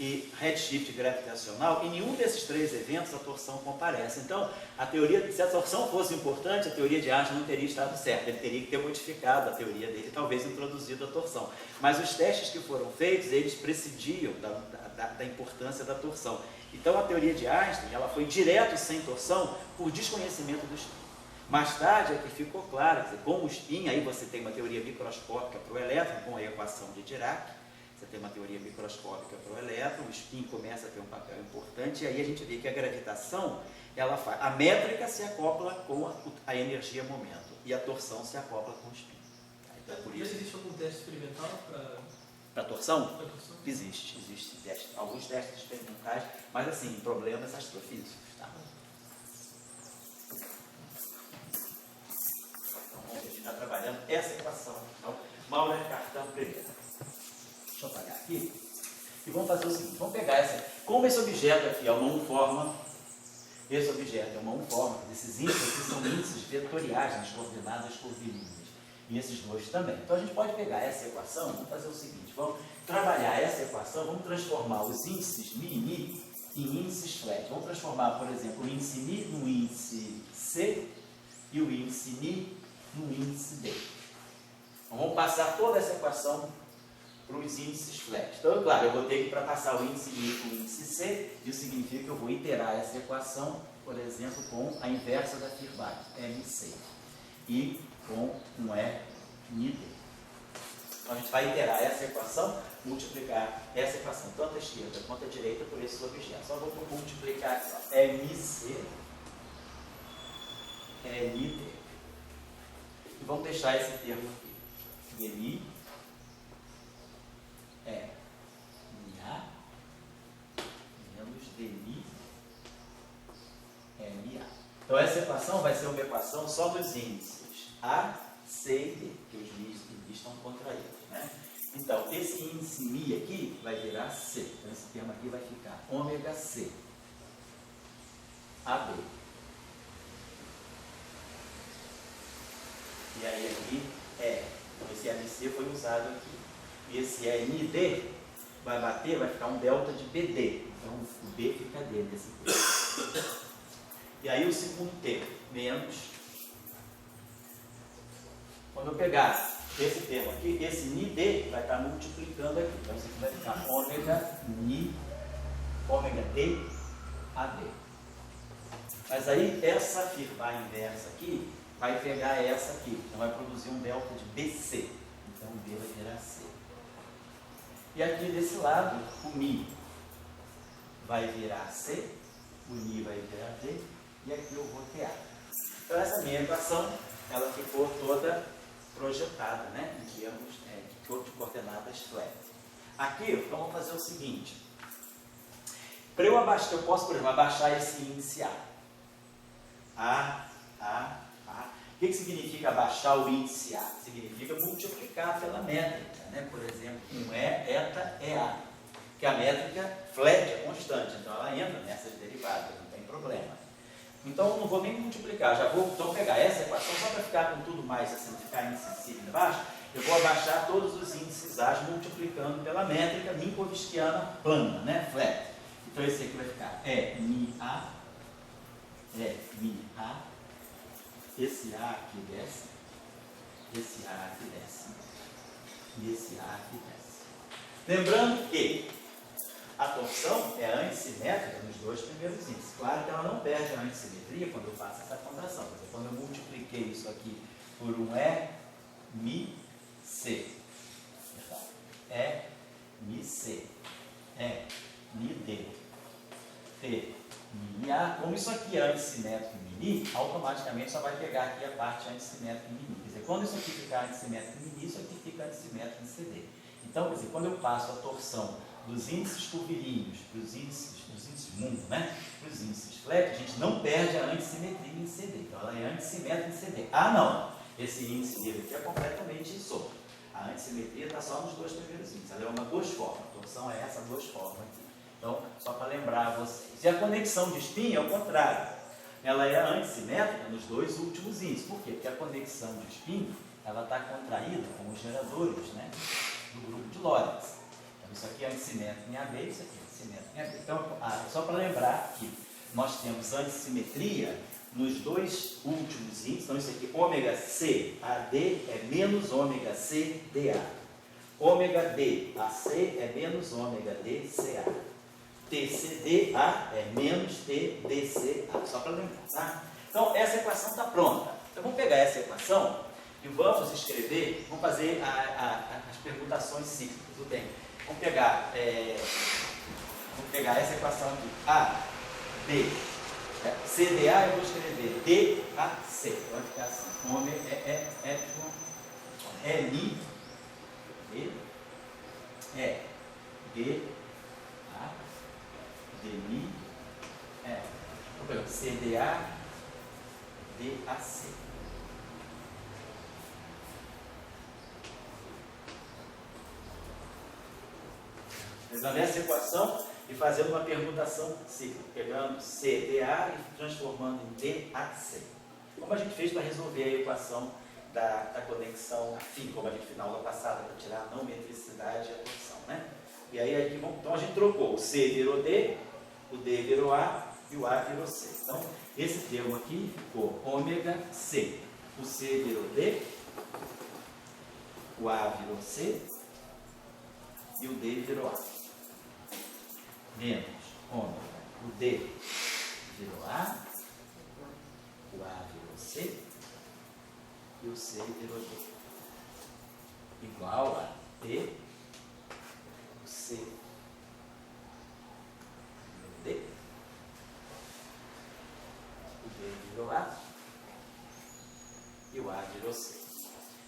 e redshift gravitacional, em nenhum desses três eventos a torção comparece. Então, a teoria, se a torção fosse importante, a teoria de Einstein não teria estado certa, ele teria que ter modificado a teoria dele, talvez introduzido a torção. Mas os testes que foram feitos, eles precidiam da importância da torção. Então, a teoria de Einstein, ela foi direto sem torção por desconhecimento do spin. Mais tarde é que ficou claro, quer dizer, com o spin, aí você tem uma teoria microscópica para o elétron, com a equação de Dirac, você tem uma teoria microscópica para o elétron, o spin começa a ter um papel importante, e aí a gente vê que a gravitação, ela faz, a métrica se acopla com a energia momento, e a torção se acopla com o spin. Então, é por isso. Existe algum teste experimental para torção? Existe alguns testes experimentais, mas assim, problemas astrofísicos. Tá? Então, a gente está trabalhando essa equação. Então, Maurer cartão primeiro. Deixa eu apagar aqui. E vamos fazer o seguinte, vamos pegar essa. Como esse objeto aqui é uma uniforma, esse objeto é uma uniforma, esses índices aqui são índices vetoriais nas coordenadas curvilíneas. E esses dois também. Então a gente pode pegar essa equação, vamos fazer o seguinte, vamos trabalhar essa equação, vamos transformar os índices μ em índices flat. Vamos transformar, por exemplo, o índice μ no índice C e o índice μ no índice D. Então vamos passar toda essa equação para os índices flat. Então, claro, eu vou ter que, para passar o índice μ com o índice C, isso significa que eu vou iterar essa equação, por exemplo, com a inversa da Fibonacci, MC. E com um MD. Então a gente vai iterar essa equação, multiplicar essa equação, tanto a esquerda quanto a direita, por esses objetos. Só vou multiplicar aqui, ó, MC, MD. E vamos deixar esse termo aqui. MI, MA, menos DMI, MA. Então essa equação vai ser uma equação só dos índices A, C e D, que os Mi's estão contraídos, né? Então, esse índice Mi aqui vai virar C. Então, esse termo aqui vai ficar ômega C, AB. E aí aqui então esse MC foi usado aqui. E esse MD vai bater, vai ficar um delta de BD. Então, o B fica D nesse termo. E aí o segundo termo, menos. Quando eu pegar esse termo aqui, esse NID vai estar multiplicando aqui. Então, isso aqui vai ficar ômega D, AD. Mas aí, essa firma inversa aqui, vai pegar essa aqui. Então, vai produzir um delta de BC. Então, o B vai virar C. E aqui desse lado, o Mi vai virar C, o Ni vai virar D, e aqui eu vou ter A. Então, essa minha equação, ela ficou toda projetada, né, em termos de coordenadas flat. Aqui, então, vamos fazer o seguinte. Para eu abaixar, eu posso, por exemplo, abaixar esse índice A. O que significa abaixar o índice A? Significa multiplicar pela métrica, né? Por exemplo, eta é A. Que a métrica flat é constante, então ela entra nessas derivadas, não tem problema. Então, eu não vou nem multiplicar, já vou então pegar essa equação, só para ficar com tudo mais assim, ficar índice em cima e embaixo, eu vou abaixar todos os índices A multiplicando pela métrica minkowskiana plana, né, flat. Então, esse aqui vai ficar MA, esse A aqui desce, esse A aqui desce, e esse A aqui desce. Lembrando que a torção é antissimétrica nos dois primeiros índices. Claro que ela não perde a antissimetria quando eu faço essa conversão. Quando eu multipliquei isso aqui por um MC, MC, MD, T, MA, como isso aqui é antissimétrico em mini, automaticamente só vai pegar aqui a parte antissimétrica em mini. Quer dizer, quando isso aqui ficar antissimétrico em mini, isso aqui fica antissimétrico em CD. Então, quer dizer, quando eu passo a torção dos índices curvilíneos para os índices mundo, né? Para os índices flat, a gente não perde a antissimetria em CD. Então, ela é antissimétrica em CD. Ah, não! Esse índice dele aqui é completamente solto. A antissimetria está só nos dois primeiros índices. Ela é uma duas formas. A torção é essa duas formas aqui. Então, só para lembrar vocês. E a conexão de spin é o contrário. Ela é antissimétrica nos dois últimos índices. Por quê? Porque a conexão de spin ela está contraída com os geradores, né, do grupo de Lorentz. Então, isso aqui é um cimento em AB, isso aqui é um cimento em AB. Então, só para lembrar que nós temos antissimetria nos dois últimos índices. Então, isso aqui, ômega C AD é menos ômega C DA. Ômega D AC é menos ômega D CA. TCDA é menos TDCA. Só para lembrar, tá? Então, essa equação está pronta. Então, vamos pegar essa equação e vamos escrever, vamos fazer as permutações cíclicas. Tudo bem? Vamos pegar essa equação aqui. A, D, CDA, eu vou escrever DAC. Vai ficar assim. Ômega L, D, A, DI, CDA, DAC. Resolver essa equação e fazendo uma permutação cíclica, pegando CDA e transformando em DAC. Como a gente fez para resolver a equação da conexão afim, como a gente fez na aula passada, para tirar a não metricidade e a torção, né? E aí, aqui, então a gente trocou, o C virou D, o D virou A e o A virou C. Então, esse termo aqui ficou ômega C. O C virou D, o A virou C e o D virou A. Menos ômega, o D virou A, o A virou C e o C virou D. Igual a D, o C virou D, o D virou A e o A virou C.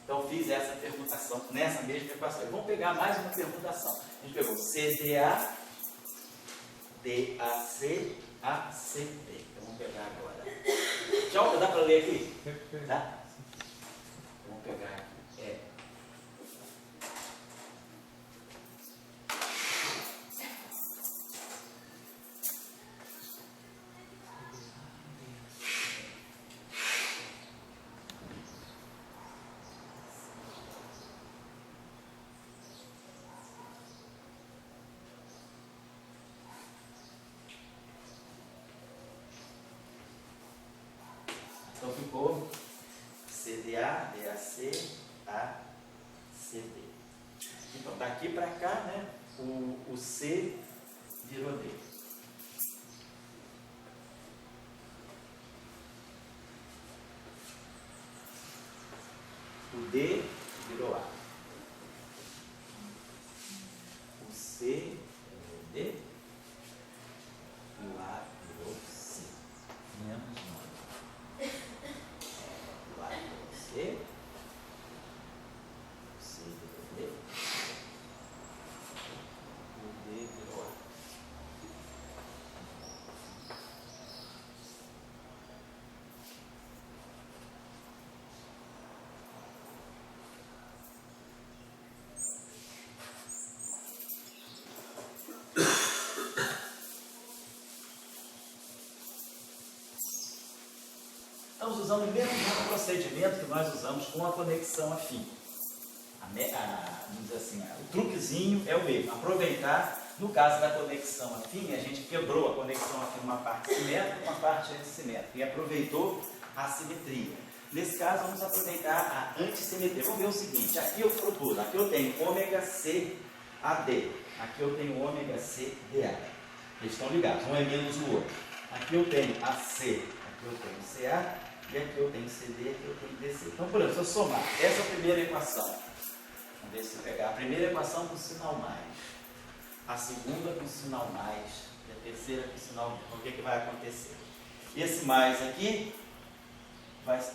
Então, fiz essa permutação nessa mesma equação. E vamos pegar mais uma permutação. A gente pegou CDA, DAC, ACD. Então, vamos pegar agora. Tchau, dá para ler aqui? Tá? Vamos pegar aqui. Então ficou CDA, DAC, ACD. Então daqui para cá, né, o C virou D. O D virou A. O C virou D. E o A virou C. Menos 9. O A virou C. O C virou D. O D virou A. Estamos usando o mesmo procedimento que nós usamos com a conexão afim. Vamos dizer assim, o truquezinho é o mesmo. Aproveitar, no caso da conexão afim, a gente quebrou a conexão afim uma parte simétrica e uma parte antissimétrica e aproveitou a simetria. Nesse caso, vamos aproveitar a antissimetria. Vamos ver o seguinte, aqui eu procuro, aqui eu tenho ômega C AD, aqui eu tenho ômega C DA. Eles estão ligados, um é menos o outro. Aqui eu tenho AC, aqui eu tenho CA, e aqui eu tenho CD, aqui eu tenho DC. Então, por exemplo, se eu somar essa primeira equação, vamos ver se eu pegar a primeira equação com sinal mais, a segunda com sinal mais, e a terceira com sinal menos, o que, que vai acontecer? Esse mais aqui,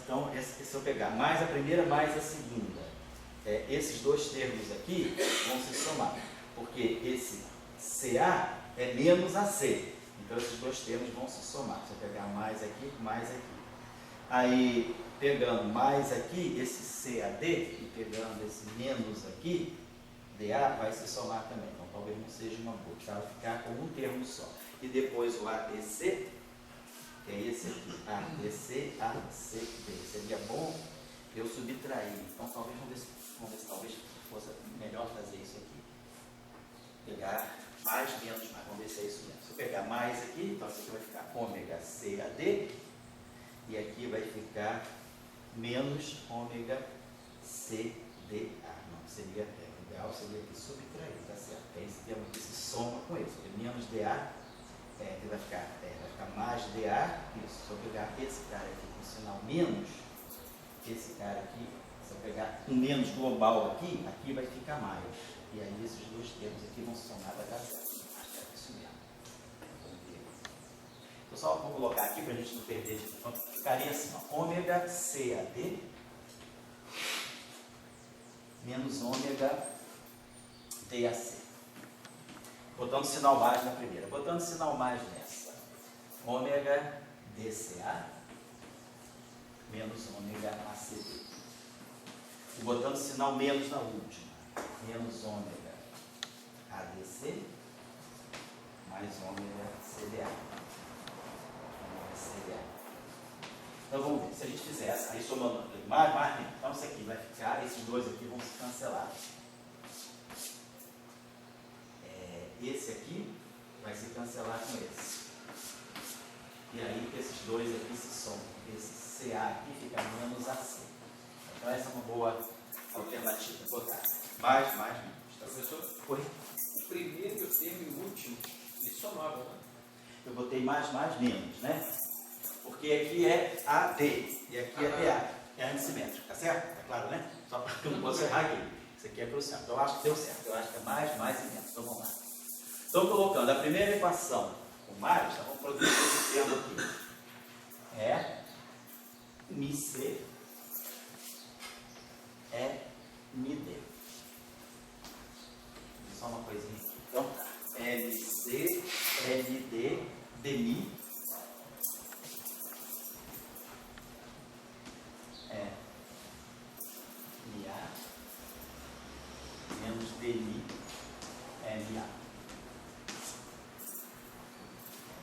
então, se eu pegar mais a primeira, mais a segunda, esses dois termos aqui vão se somar, porque esse CA é menos AC, então esses dois termos vão se somar. Se eu pegar mais aqui, mais aqui. Aí, pegando mais aqui, esse CAD, e pegando esse menos aqui, DA, vai se somar também. Então, talvez não seja uma boa, vai ficar com um termo só. E depois o ADC, que é esse aqui, ADC, ACD. Seria bom eu subtraí. Então talvez, vamos ver se talvez fosse melhor fazer isso aqui. Pegar mais, menos, mais. Vamos ver se é isso mesmo. Se eu pegar mais aqui, então isso aqui vai ficar ômega CAD. E aqui vai ficar menos ômega CDA. Não, seria, o ideal seria aqui subtrair, tá certo? Porque esse termo aqui se soma com esse. Menos DA, vai ficar mais DA. Isso, se eu pegar esse cara aqui com sinal menos, esse cara aqui, se eu pegar um menos global aqui, aqui vai ficar mais. E aí esses dois termos aqui vão se somar, vai dar zero. Acho que é isso mesmo. Eu só vou colocar aqui para a gente não perder de então, ficaria assim, ó, ômega CAD menos ômega DAC. Botando sinal mais na primeira. Botando sinal mais nessa. Ômega DCA menos ômega ACD. E botando sinal menos na última. Menos ômega ADC mais ômega CDA. Então vamos ver, se a gente fizesse, aí somando mais, então isso aqui vai ficar, esses dois aqui vão se cancelar. Esse aqui vai se cancelar com esse. E aí esses dois aqui se somam. Esse CA aqui fica menos AC. Então essa é uma boa alternativa. Botar mais, menos. Professor? Oi? O primeiro termo e o último, eles somavam, né? Eu botei mais, menos, né? Porque aqui é AD e aqui é DA. É antissimétrico, tá certo? Tá claro, né? Só para que eu não possa errar aqui. Isso aqui é crucial. Então eu acho que deu certo. Eu acho que é mais e menos. Então vamos lá. Estou colocando a primeira equação com mais, então vamos produzir esse termo aqui. É MC é MD. Só uma coisinha aqui. Então tá. MC, MD, DMI. MA menos DMI, MA.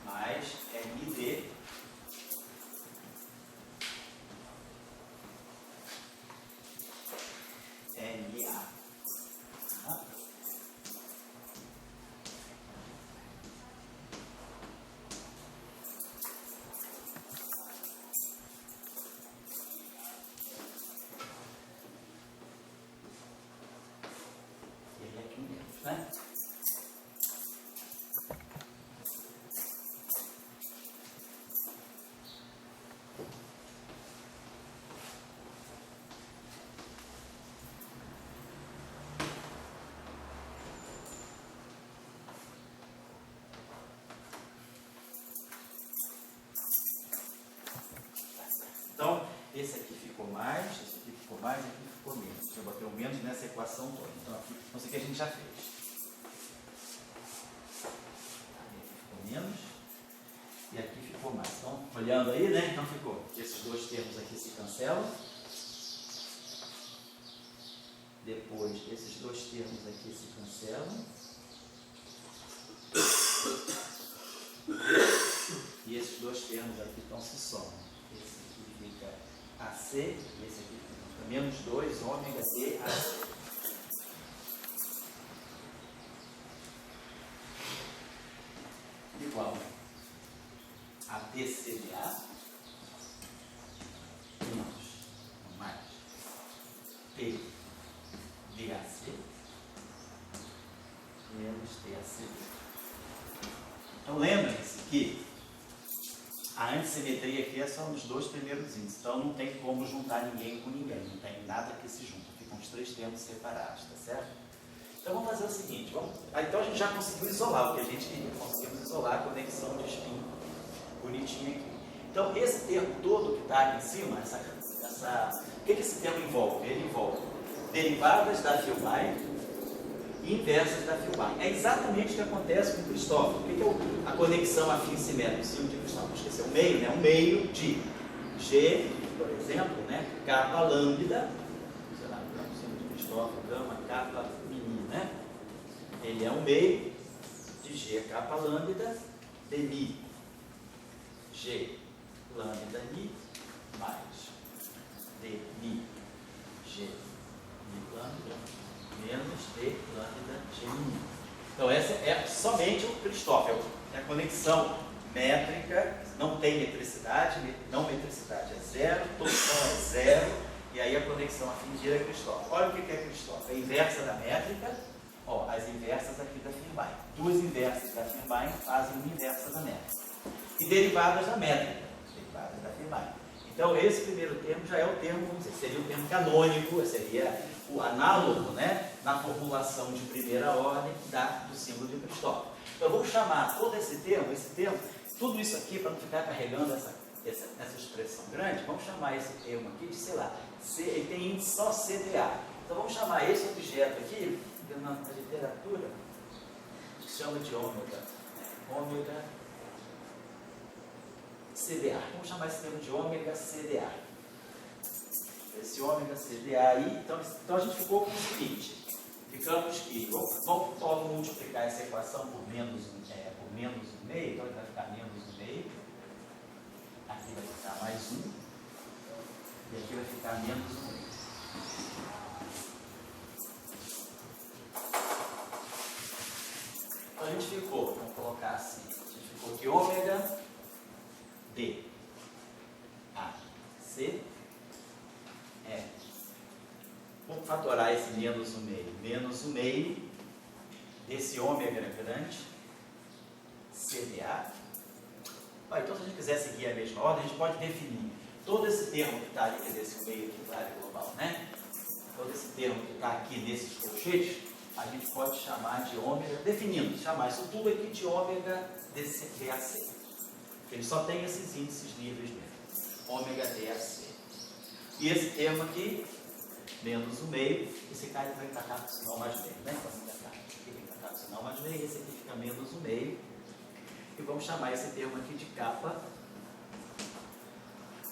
Mais MD MA. Né? Então, esse aqui ficou mais, esse aqui ficou mais, esse aqui ficou menos. Eu botei o menos nessa equação toda. Então, aqui, isso aqui a gente já fez. Menos e aqui ficou mais. Então, olhando aí, né? Então ficou. Esses dois termos aqui se cancelam. Depois, esses dois termos aqui se cancelam. E esses dois termos aqui então se somam. Esse aqui fica AC e esse aqui fica menos 2 ômega D AC. Igual a DCDA mais PDAC menos TACD. Então lembrem-se que a antissimetria aqui é só nos dois primeiros índices, então não tem como juntar ninguém com ninguém, não tem nada que se junta, ficam os três termos separados, tá certo? Então vamos fazer o seguinte, então a gente já conseguiu isolar o que a gente queria, conseguimos isolar a conexão de spin bonitinha aqui. Então esse termo todo que está aqui em cima, o que esse termo envolve? Ele envolve derivadas da Filbay e inversas da Filbay. É exatamente o que acontece com o Cristóvão. O que é a conexão afim simétrico de Cristóvão? Esqueci, o meio, né? Um meio de G, por exemplo, né? Kappa lambda, sei lá, de Cristóvão, gama, kappa mini, né? Ele é um meio de G kappa lambda de mi. G lambda mi mais de mi de lambda G'. Então essa é somente o Christoph, é a conexão métrica, não tem metricidade, não metricidade é zero, torção é zero, e aí a conexão a fim de é Christoph. Olha o que é Christoph, a inversa da métrica, ó, as inversas aqui da Firmine. Duas inversas da Firmine fazem uma inversa da métrica. E derivadas da métrica, derivadas da Firmine. Então esse primeiro termo já é o termo, vamos dizer, seria o termo canônico, seria o análogo, né, na formulação de primeira ordem do símbolo de Christoph. Então vamos chamar todo esse termo, tudo isso aqui, para não ficar carregando essa expressão grande, vamos chamar esse termo aqui de, sei lá, ele tem índice só CDA. Então vamos chamar esse objeto aqui, na literatura, que se chama de ômega. Ômega CDA. Vamos chamar esse termo de ômega CDA. Esse ômega CDA aí, então a gente ficou com o seguinte, ficamos que, vamos multiplicar essa equação por menos 1 meio, então ele vai ficar menos 1 meio, aqui vai ficar mais 1, e aqui vai ficar menos 1 meio. Então a gente ficou, vamos colocar assim, a gente ficou que ômega D, A, C, E. Vamos fatorar esse menos 1 meio. Menos 1 meio desse ômega grande, CDA. Então, se a gente quiser seguir a mesma ordem, a gente pode definir todo esse termo que está ali, quer dizer, esse meio aqui da área global, né? Todo esse termo que está aqui nesses colchetes, a gente pode chamar de ômega, definindo, chamar isso tudo aqui de ômega DAC. Ele só tem esses índices livres mesmo. Ômega DAC. E esse termo aqui, menos 1 meio, esse cara vai encaixar com o sinal mais meio, né? Então, aqui vai encaixar com o sinal mais meio, esse aqui fica menos 1 meio. E vamos chamar esse termo aqui de kappa,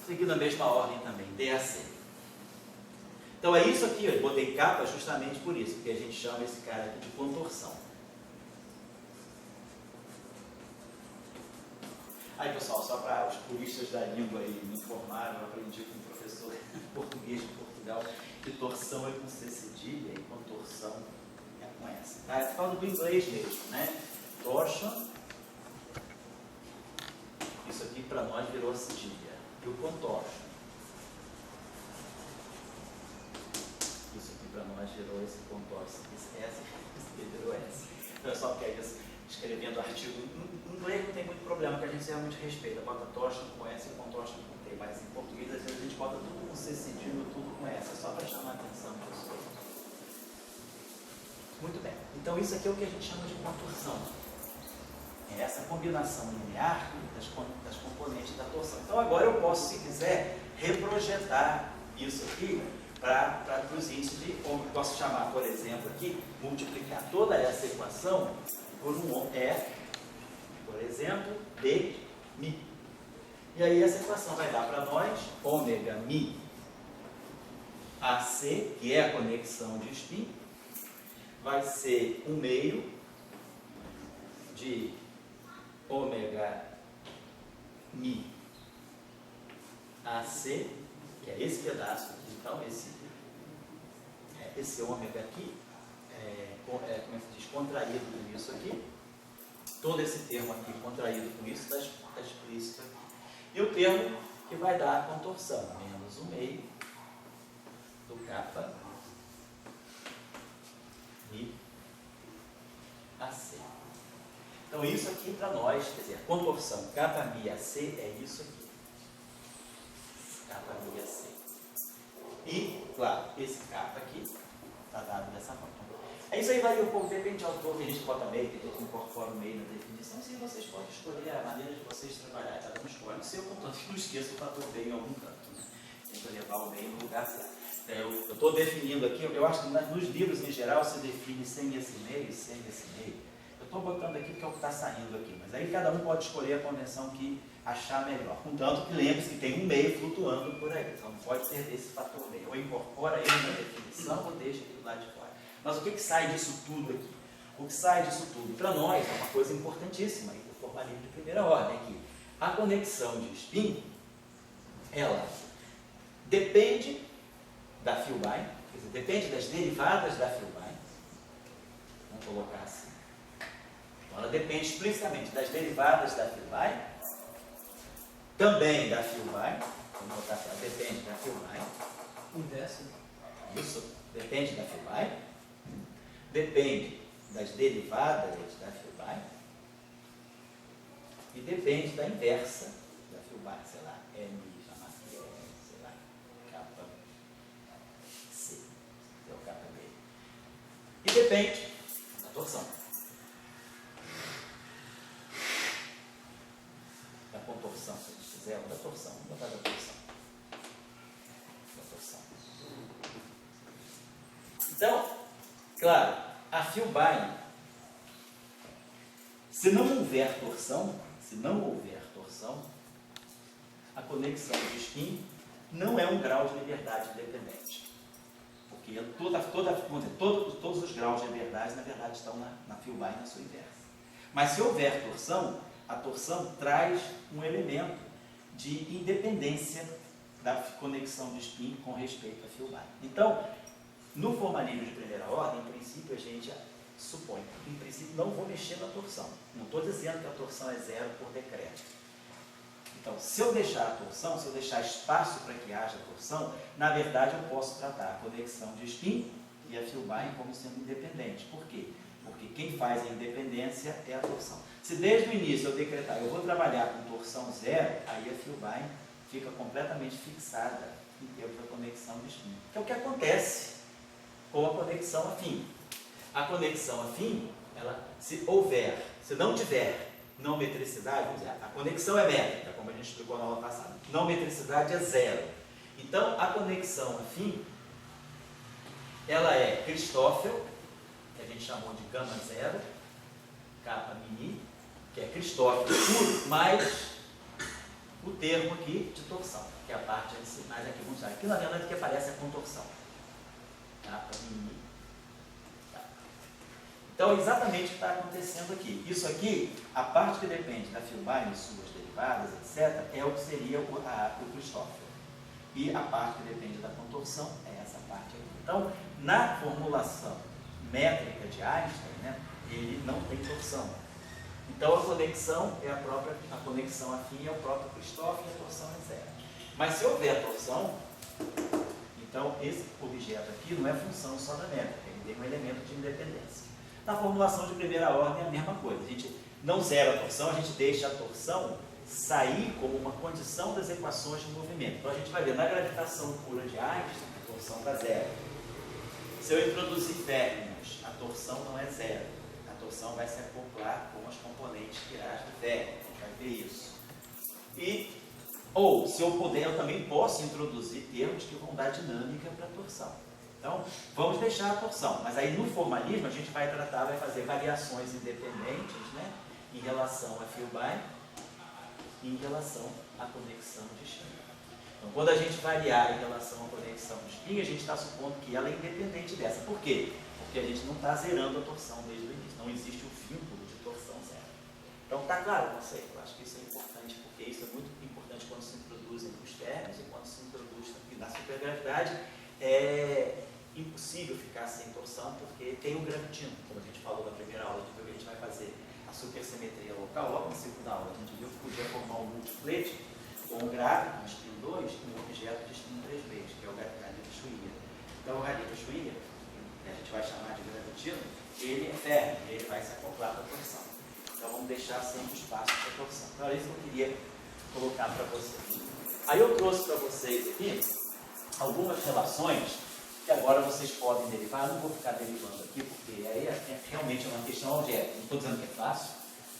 seguindo a mesma ordem também, DAC. Então é isso aqui, eu botei kappa justamente por isso, porque a gente chama esse cara aqui de contorção. Aí pessoal, só para os puristas da língua aí me informaram, eu aprendi com um professor português de Portugal que torção é com C cedilha e contorção é com S. Tá? Falando do inglês mesmo, né? Torsion, isso aqui para nós virou cedilha. E o contortion, isso aqui para nós virou esse contortion. Esse S, virou S. Então é só porque aí escrevendo artigo em inglês não tem muito problema, que a gente realmente respeita. Bota torsion com S e contortion com T. Mas em português, às vezes, a gente bota tudo com C cedilha, tudo com S. É só para chamar a atenção das pessoas. Muito bem. Então, isso aqui é o que a gente chama de contorção. É essa combinação linear das componentes da torção. Então, agora eu posso, se quiser, reprojetar isso aqui para os índices de ômega. Posso chamar, por exemplo, aqui, multiplicar toda essa equação por um por exemplo, de mi. E aí essa equação vai dar para nós ômega mi AC, que é a conexão de spin, vai ser 1 meio de ômega mi AC, que é esse pedaço aqui. Então esse ômega aqui como é que se diz, contraído com isso aqui. Todo esse termo aqui contraído com isso está explícito aqui. E o termo que vai dar a contorção, menos 1 meio do kappa mi AC. Então isso aqui para nós, quer dizer, a contorção kappa mi AC é isso aqui. Kappa mi AC. E, claro, esse kappa aqui está dado dessa forma. Isso aí varia um pouco, depende do autor, tem gente que bota meio, tem gente que incorpora o meio na definição, e vocês podem escolher a maneira de vocês trabalhar, cada um escolhe o seu, contanto que não esqueça o fator meio em algum canto, né? Tem que levar o meio no lugar certo. Eu estou definindo aqui, eu acho que nos livros em geral se define sem esse meio, sem esse meio. Eu estou botando aqui porque é o que está saindo aqui, mas aí cada um pode escolher a convenção que achar melhor. Contanto que lembre-se que tem um meio flutuando por aí, então não pode perder esse fator meio. Ou incorpora ele na definição ou deixa ele lá de fora. Mas o que sai disso tudo aqui? O que sai disso tudo para nós é uma coisa importantíssima do formalismo de primeira ordem, que a conexão de spin, ela depende da Filbine, quer dizer, depende das derivadas da Filbine, Vamos colocar assim. Então, ela depende explicitamente das derivadas da Filby, também da Filby. Vamos botar assim, ela depende da Filby. Inverso. Isso, depende da Filby. Depende das derivadas da Filby. E depende da inversa da Filby, sei lá, M, chamar sei lá, capa C, é o capa B. E depende da torção. Da contorção, se a gente quiser, ou da torção. Vamos botar da torção. Da torção. Então, claro, a Filby, se não houver torção, a conexão de spin não é um grau de liberdade independente. Porque todos os graus de liberdade, na verdade, estão na Filby na sua inversa. Mas se houver torção, a torção traz um elemento de independência da conexão de spin com respeito à Filby. Então, no formalismo de primeira ordem, em princípio, a gente supõe que, em princípio, não vou mexer na torção. Não estou dizendo que a torção é zero por decreto. Então, se eu deixar a torção, se eu deixar espaço para que haja torção, na verdade eu posso tratar a conexão de spin e a Filby como sendo independente. Por quê? Porque quem faz a independência é a torção. Se desde o início eu decretar, eu vou trabalhar com torção zero, aí a Filby fica completamente fixada em termos da conexão de spin. Que é o que acontece com a conexão afim. A conexão afim, se não tiver não metricidade, vamos dizer, a conexão é métrica, como a gente explicou na aula passada. Não metricidade é zero. Então, a conexão afim, ela é Christoffel, que a gente chamou de gama zero, capa mini, que é Christoffel puro, mais o termo aqui de torção, que é a parte mais aqui, vamos usar. Aqui na verdade que aparece a contorção. Capa mini. Então, é exatamente o que está acontecendo aqui. Isso aqui, a parte que depende da Filby e suas derivadas, etc., é o que seria o Christoffel. E a parte que depende da contorção é essa parte aqui. Então, na formulação métrica de Einstein, né, ele não tem torção. Então, a conexão é a conexão afim é o próprio Christoffel e a torção é zero. Mas se houver torção, então esse objeto aqui não é função só da métrica, ele tem um elemento de independência. Na formulação de primeira ordem é a mesma coisa. A gente não zera a torção, a gente deixa a torção sair como uma condição das equações de movimento. Então a gente vai ver, na gravitação pura de Einstein, a torção está zero. Se eu introduzir férmions, a torção não é zero. A torção vai se acoplar com as componentes quirais do férmion. A gente vai ver isso. Ou, se eu puder, eu também posso introduzir termos que vão dar dinâmica para a torção. Então, vamos deixar a torção, mas aí no formalismo a gente vai fazer variações independentes, né, em relação a Filby e em relação à conexão de spin. Então, quando a gente variar em relação à conexão de spin, a gente está supondo que ela é independente dessa. Por quê? Porque a gente não está zerando a torção desde o início, não existe o vínculo de torção zero. Então, está claro, não sei, eu acho que isso é importante, porque isso é muito importante quando se introduzem os termos e quando se introduz na supergravidade. É impossível ficar sem torção, porque tem um gravitino, como a gente falou na primeira aula, a gente vai fazer a supersimetria local, logo na segunda aula, a gente viu que podia formar um multiplete com um gráfico de spin 2 e um objeto de spin 3 vezes, que é o Galileu-Schwier. Então o Galileu-Schwier, que a gente vai chamar de gravitino, ele é férreo, ele vai se acoplar com a torção. Então vamos deixar sempre espaço para a torção. Então é isso que eu queria colocar para vocês. Aí eu trouxe para vocês aqui algumas relações que agora vocês podem derivar. Eu não vou ficar derivando aqui, porque aí é realmente uma questão algébrica. Não estou dizendo que é fácil,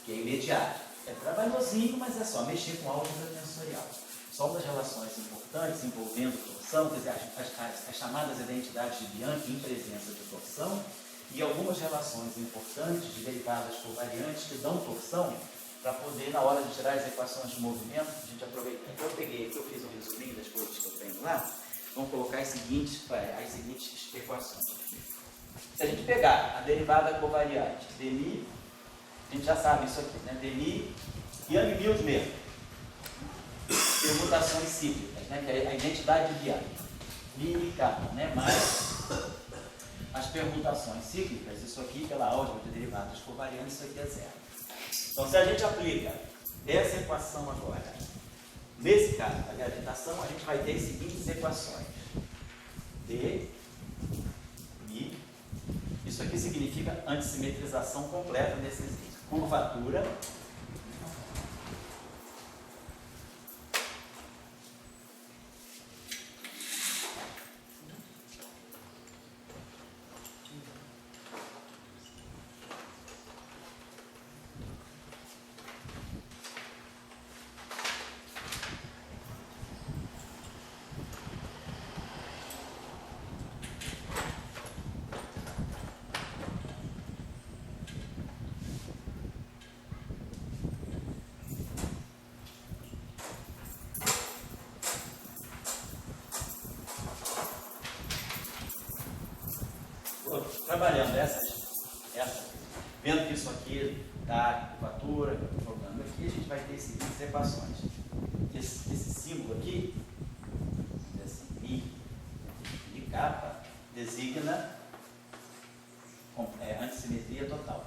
que é imediato. É trabalhosinho, mas é só mexer com álgebra tensorial. Só umas relações importantes envolvendo torção, quer dizer, as chamadas identidades de Bianchi em presença de torção, e algumas relações importantes de derivadas por variantes que dão torção, para poder, na hora de tirar as equações de movimento, a gente aproveitar. Então eu peguei aqui, eu fiz um resuminho das coisas que eu tenho lá. Vamos colocar as seguintes equações. Se a gente pegar a derivada covariante, dmi, a gente já sabe isso aqui, né? Dmi, Yang-Mills mesmo. Permutações cíclicas, né? Que é a identidade de Yang. Mi e K, né? Mais as permutações cíclicas, isso aqui pela álgebra de derivadas covariantes, isso aqui é zero. Então, se a gente aplica essa equação agora, nesse caso da gravitação, a gente vai ter as seguintes equações. D, Mi, isso aqui significa antissimetrização completa nesses itens. Curvatura, trabalhando vendo que isso aqui dá curvatura, jogando aqui, a gente vai ter as seguintes equações. Esse símbolo aqui, assim, I de capa, designa antissimetria total.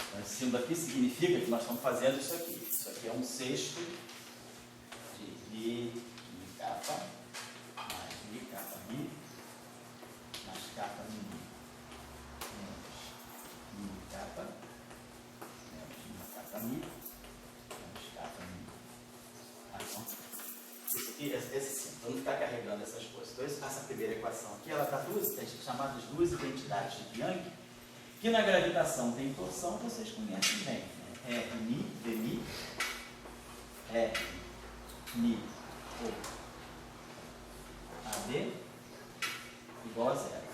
Então, esse símbolo aqui significa que nós estamos fazendo isso aqui. Isso aqui é um sexto de I de capa, mais I capa Mi, mais capa Mi, menos Mi capa, menos Mi capa Mi, menos capa Mi. Então, isso aqui, esse símbolo, para não ficar carregando essas coisas. Então, essa primeira equação aqui, ela está chamadas duas identidades de Bianchi, que na gravitação tem torção, vocês conhecem bem. Né? Mi, Dmi, Mi, O, AD, igual a zero.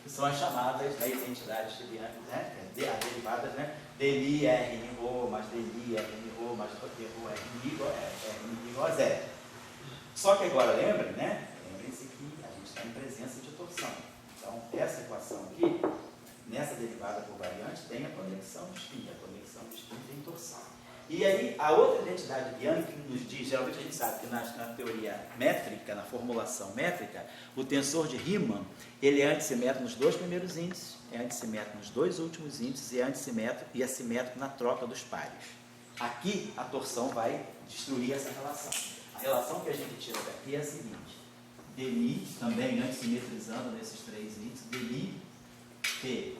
Que são as chamadas identidades de Bianchi, né? As derivadas, né? Dmi, R, Rho, mais Dmi, R, Rho, mais Rho, R, igual a zero. Só que agora, lembrem-se que a gente está em presença de torção. Então, essa equação aqui, nessa derivada covariante, tem a conexão de spin. A conexão de spin tem torção. E aí, a outra identidade de Bianchi nos diz, geralmente a gente sabe que na teoria métrica, na formulação métrica, o tensor de Riemann, ele é antissimétrico nos dois primeiros índices, é antissimétrico nos dois últimos índices e é assimétrico na troca dos pares. Aqui, a torção vai destruir essa relação. A relação que a gente tira daqui é a seguinte: Dmi, também antissimetrizando nesses três índices, Dmi, P,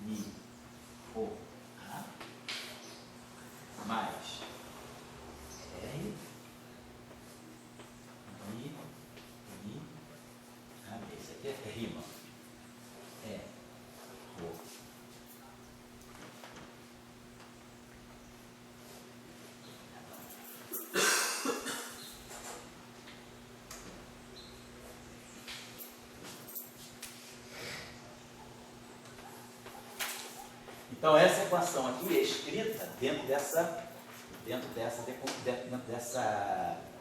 Mi, O, A, mais R, Mi, A, B. Isso aqui é Riemann. Rho. Então, essa equação aqui é escrita dentro dessa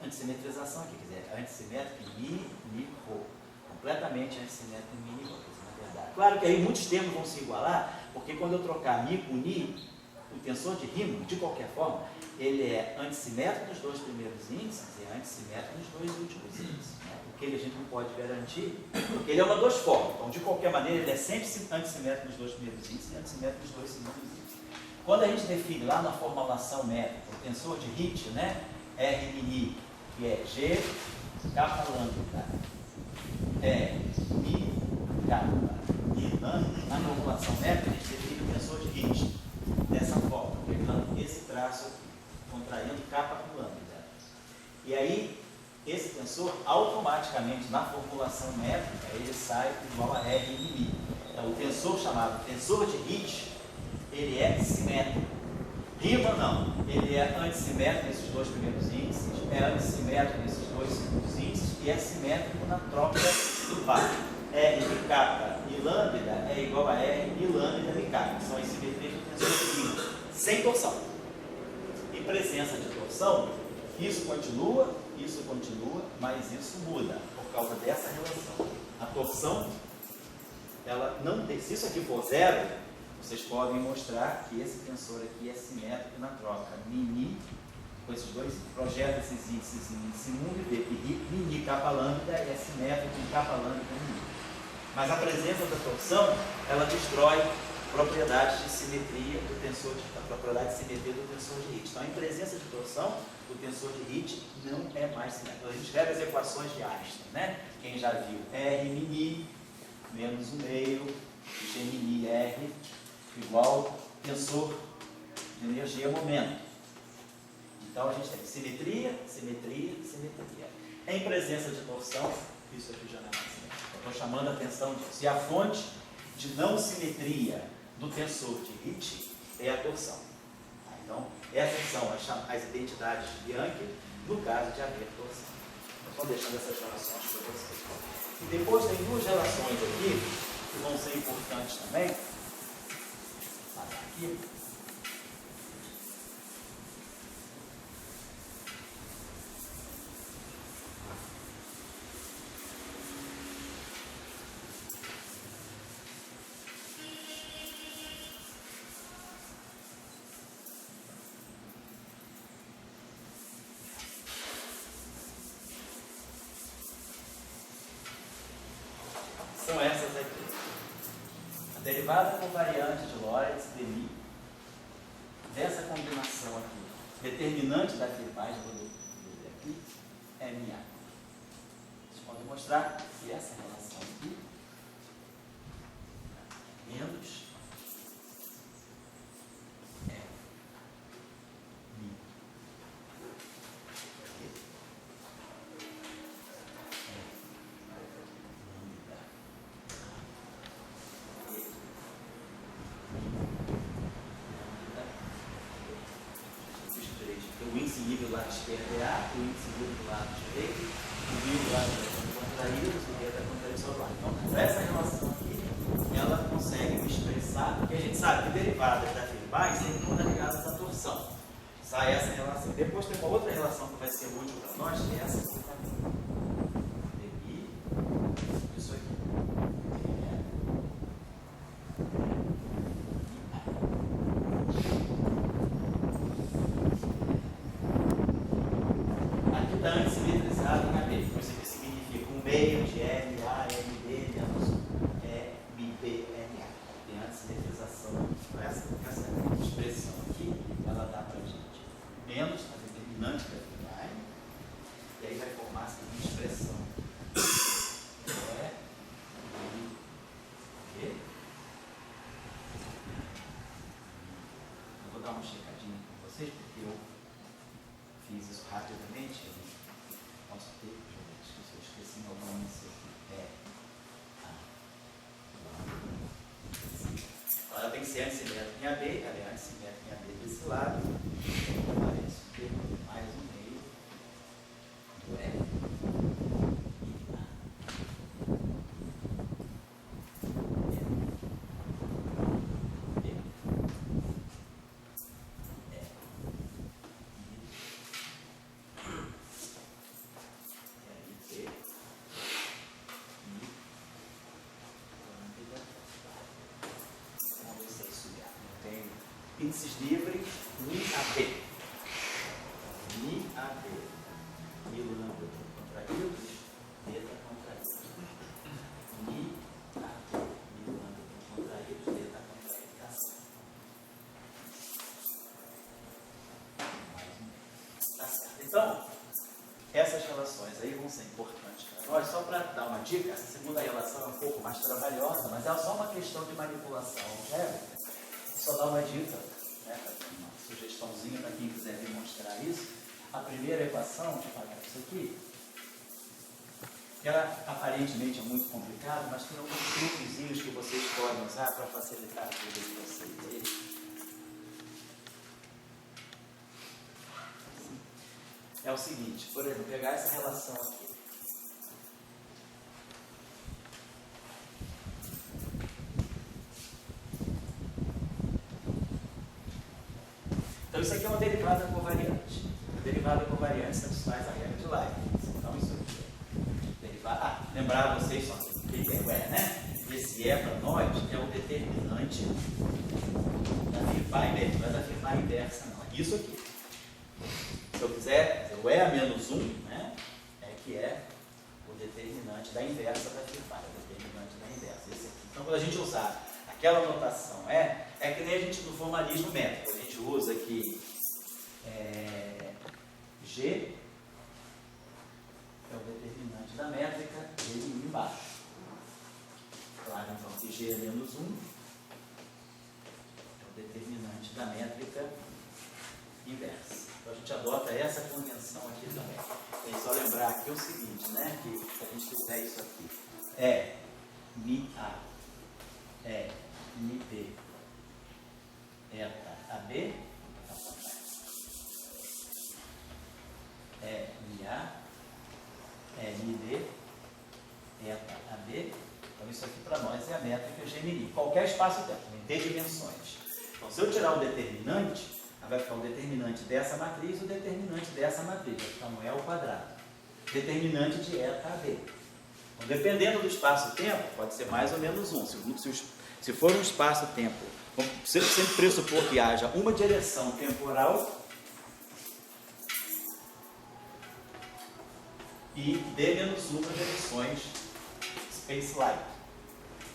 antissimetrização aqui, quer dizer, antissimétrico Mi, Rho. Completamente antissimétrico Mi, Rho, na verdade. Claro que aí muitos termos vão se igualar, porque quando eu trocar Mi com Ni, o tensor de Riemann, de qualquer forma, ele é antissimétrico nos dois primeiros índices e é antissimétrico nos dois últimos índices. Porque a gente não pode garantir, porque ele é uma das formas. Então, de qualquer maneira, ele é sempre antissimétrico nos dois primeiros índices e antissimétrico nos dois segundos índices. Quando a gente define lá na formulação métrica o tensor de Hit, né, R mini, que é G, capa lambda, Mi, capa e lambda, na formulação métrica, a gente define o tensor de Hit dessa forma, pegando esse traço aqui, contraindo capa com lambda. E aí, esse tensor, automaticamente, na formulação métrica, ele sai igual a R mini. Então, o tensor chamado tensor de Hit, ele é simétrico. Riemann não, ele é antissimétrico nesses dois primeiros índices, é antissimétrico nesses dois segundos índices e é simétrico na troca do par. R de capa e lambda é igual a R e lambda de capa. São as simetrias do tensor de Riemann, sem torção. Em presença de torção, isso continua, mas isso muda por causa dessa relação. A torção, ela não tem, se isso aqui for zero, vocês podem mostrar que esse tensor aqui é simétrico na troca. Μ, com esses dois, projeta esses índices em índice 1 e vê que μ capa lambda é simétrico em capa lambda μ. Mas a presença da torção, ela destrói propriedades de simetria do tensor a propriedade de simetria do tensor de Hit. Então, em presença de torção, o tensor de Hit não é mais simétrico. A gente escreve as equações de Einstein, né? Quem já viu R μ menos 1 meio G μ R igual tensor de energia momento. Então, a gente tem simetria, simetria, simetria. Em presença de torção, isso aqui já não é mais simétrico. Eu estou chamando a atenção disso. E a fonte de não simetria do tensor de Hit é a torção. Então, essas são as identidades de Bianchi no caso de haver torção. Eu estou deixando essas relações para vocês. E depois tem duas relações aqui que vão ser importantes também. Aqui. São essas aqui. A derivada covariante de Lorentz dmi dessa combinação aqui, determinante da clivagem, vou dizer aqui, é MA. Vocês podem mostrar que essa relação aqui menos é Mi. O índice livre do lado esquerdo é A, o índice livre do lado direito, o livre do lado direito contraído, o livre está contraído sobre o lado. Então, essa relação aqui, ela consegue me expressar, porque a gente sabe que derivadas da clivagem sempre estão ligadas à torção. Sai essa relação. Depois tem uma outra relação que vai ser útil para nós, que é essa aqui também. Demi, isso aqui. Simetrizado em AB. Então, isso aqui significa um meio de MA, MB menos MB, MA. Tem a simetrização. Essa expressão aqui, ela dá para a gente menos a determinante da clivagem, e aí vai formar a seguinte expressão. Eu vou dar uma checadinha com vocês, porque eu fiz isso rapidamente. Posso ter, se eu esqueci meu nome, isso aqui então, ela tem que ser antissimétrica em AB, ela é antissimétrica em AB desse lado. Aparece o termo mais um meio do F e A. Índices livres, MI-AB. MI-AB. Mi lambda contraídos, beta contraídos. MI-AB. Mi lambda contraídos, beta contraídos. Tá certo. Tá certo. Então, essas relações aí vão ser importantes para nós. Só para dar uma dica, essa segunda relação é um pouco mais trabalhosa, mas é só uma questão de manipulação algébrica. Só dar uma dica, né, uma sugestãozinha para quem quiser demonstrar isso. A primeira equação, deixa eu pagar isso aqui, que ela aparentemente é muito complicada, mas tem alguns truquezinhos que vocês podem usar para facilitar a vida de vocês. É o seguinte, por exemplo, pegar essa relação aqui. Então, isso aqui é uma derivada covariante. A derivada covariante satisfaz a regra de Leibniz. Então, isso aqui é derivada. Lembrar vocês só o que é o E, né? Esse E para nós é o determinante Se eu quiser, o E a menos 1, né, é que é o determinante da inversa da Firbai, o determinante da inversa, esse aqui. Então, quando a gente usar aquela notação é que nem a gente no formalismo métrico, a gente usa aqui G é o determinante da métrica, ele embaixo. Claro, então, que G é menos 1 é o determinante da métrica inversa. Então, a gente adota essa convenção aqui também. Tem só lembrar aqui o seguinte, né, que se a gente fizer isso aqui, Mi A, Mi B, eta AB, Mi A, Mi B, eta AB. Então, isso aqui para nós é a métrica Gemini. Qualquer espaço-tempo, tem dimensões. Então, se eu tirar o determinante, vai ficar o determinante dessa matriz e o determinante dessa matriz. Vai ficar um E ao quadrado. Determinante de eta AB. Então, dependendo do espaço-tempo, pode ser mais ou menos 1. Se for um espaço-tempo, você sempre pressupor que haja uma direção temporal e D menos 1 direções space-like.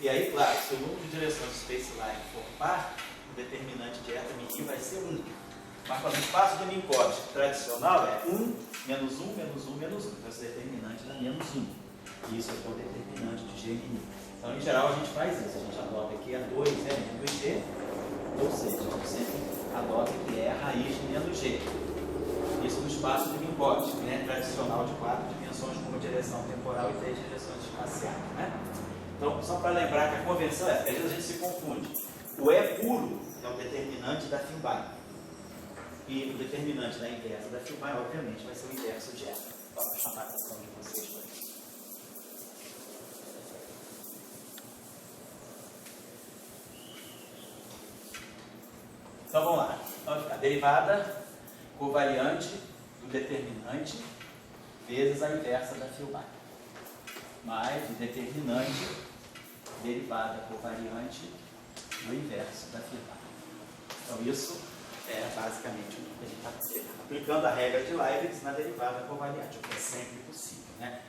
E aí, claro, se o número de direções space-like for par, o determinante de eta min vai ser 1. Mas quando o espaço de Minkowski tradicional é 1, menos 1, menos 1, menos 1. Então, esse determinante dá menos 1. E isso aqui é o determinante de Gemini. Então, em geral, a gente faz isso. A gente adota que é 2 menos G, ou seja, a gente sempre adota que é a raiz de menos G. Isso no espaço de Minkowski, né? Tradicional de 4 dimensões com uma direção temporal e 3 direções espaciais. Né? Então, só para lembrar que a convenção é, às vezes a gente se confunde. O E puro é o determinante da Firbai. E o determinante da inversa da Firbai, obviamente, vai ser o inverso de eta. Só para chamar a atenção de vocês para isso. Então vamos lá. Então vai ficar derivada covariante do determinante vezes a inversa da Firbai. Mais o determinante derivada covariante do inverso da Firbai. Então isso é basicamente o que a gente está fazendo. Aplicando a regra de Leibniz na derivada covariante, o que é sempre possível, né?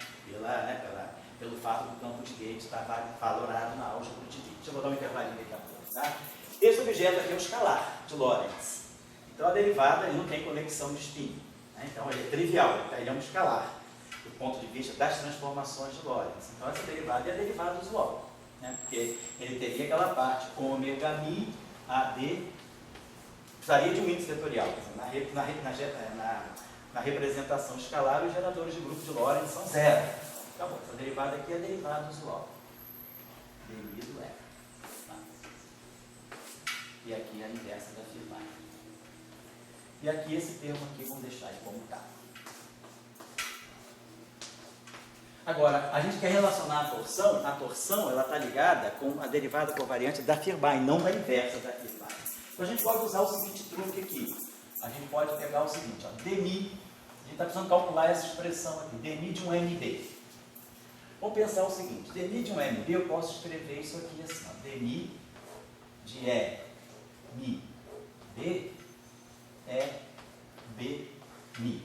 Pelo fato do campo de Gates estar valorado na álgebra de Witt. Eu vou dar um intervalinho daqui a pouco, tá? Esse objeto aqui é um escalar de Lorentz. Então a derivada ele não tem conexão de spin. Né? Então ele é trivial, ele é um escalar, do ponto de vista das transformações de Lorentz. Então essa derivada é a derivada usual. Né? Porque ele teria aquela parte ômega mi AD, precisaria de um índice vetorial. Na representação escalar, os geradores de grupo de Lorentz são zero. Acabou. Essa derivada aqui é a derivada usual. Derido é. Tá? E aqui é a inversa da Firbai. E aqui esse termo aqui, vamos deixar ele como está. Agora, a gente quer relacionar a torção ela está ligada com a derivada covariante da Firbai, não da inversa da Firbai. Então a gente pode usar o seguinte truque aqui. A gente pode pegar o seguinte, ó, dmi, a gente está precisando calcular essa expressão aqui, dmi de um mb. Vamos pensar o seguinte, dmi de um mb, eu posso escrever isso aqui assim, ó, dmi de mi b b mi.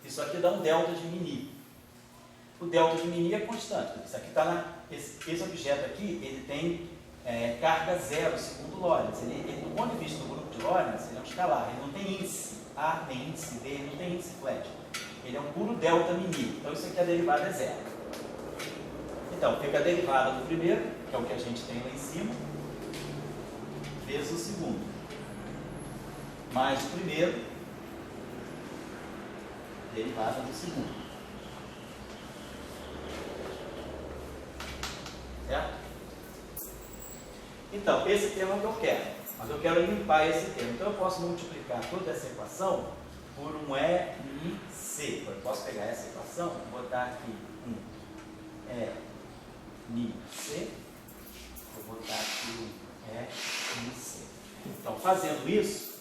Isso aqui dá um delta de mini. O delta de mini é constante. Isso aqui está esse objeto aqui, ele tem carga zero segundo Lorentz. Ele, do ponto de vista do grupo de Lorentz, ele é um escalar. Ele não tem índice A, nem índice B, ele não tem índice flat. Ele é um puro delta mini. Então isso aqui a derivada é zero. Então fica a derivada do primeiro, que é o que a gente tem lá em cima, vezes o segundo. Mais o primeiro, derivada do segundo. Certo? Então, esse termo é o que eu quero, mas eu quero limpar esse termo. Então, eu posso multiplicar toda essa equação por um ENIC. Eu posso pegar essa equação, botar aqui um ENIC, vou botar aqui um ENIC. Então, fazendo isso,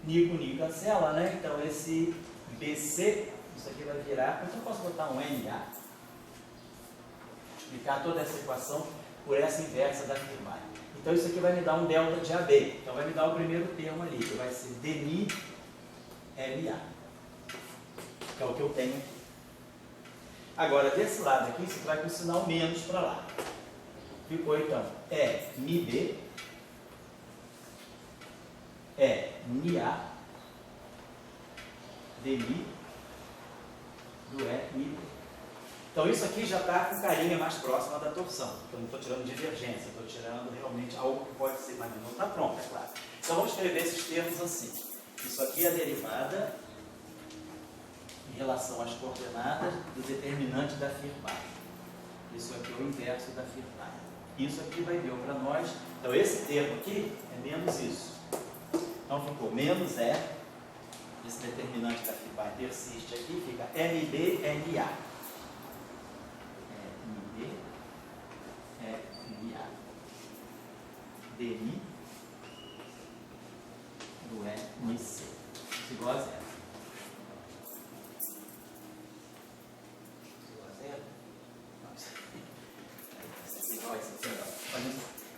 Ni com Ni cancela, né? Então, esse BC, isso aqui vai virar, então eu posso botar um NA. Multiplicar toda essa equação por essa inversa da Firbai. Então isso aqui vai me dar um delta de AB. Então vai me dar o primeiro termo ali, que vai ser dmi LA. que é o que eu tenho aqui. Agora, desse lado aqui, você vai com o sinal menos para lá. Ficou, então, MB, MA, DMI, do MB. Então, isso aqui já está com carinha mais próxima da torção. Eu não estou tirando divergência, estou tirando realmente algo que pode ser, mas não está pronto, é claro. Então, vamos escrever esses termos assim. Isso aqui é a derivada em relação às coordenadas do determinante da firmagem. Isso aqui é o inverso da firmagem. Isso aqui vai deu para nós. Então, esse termo aqui é menos isso. Então, ficou menos esse determinante da firmagem persiste aqui, fica MB, MA. MB, MA. DI do MC. Isso igual a zero.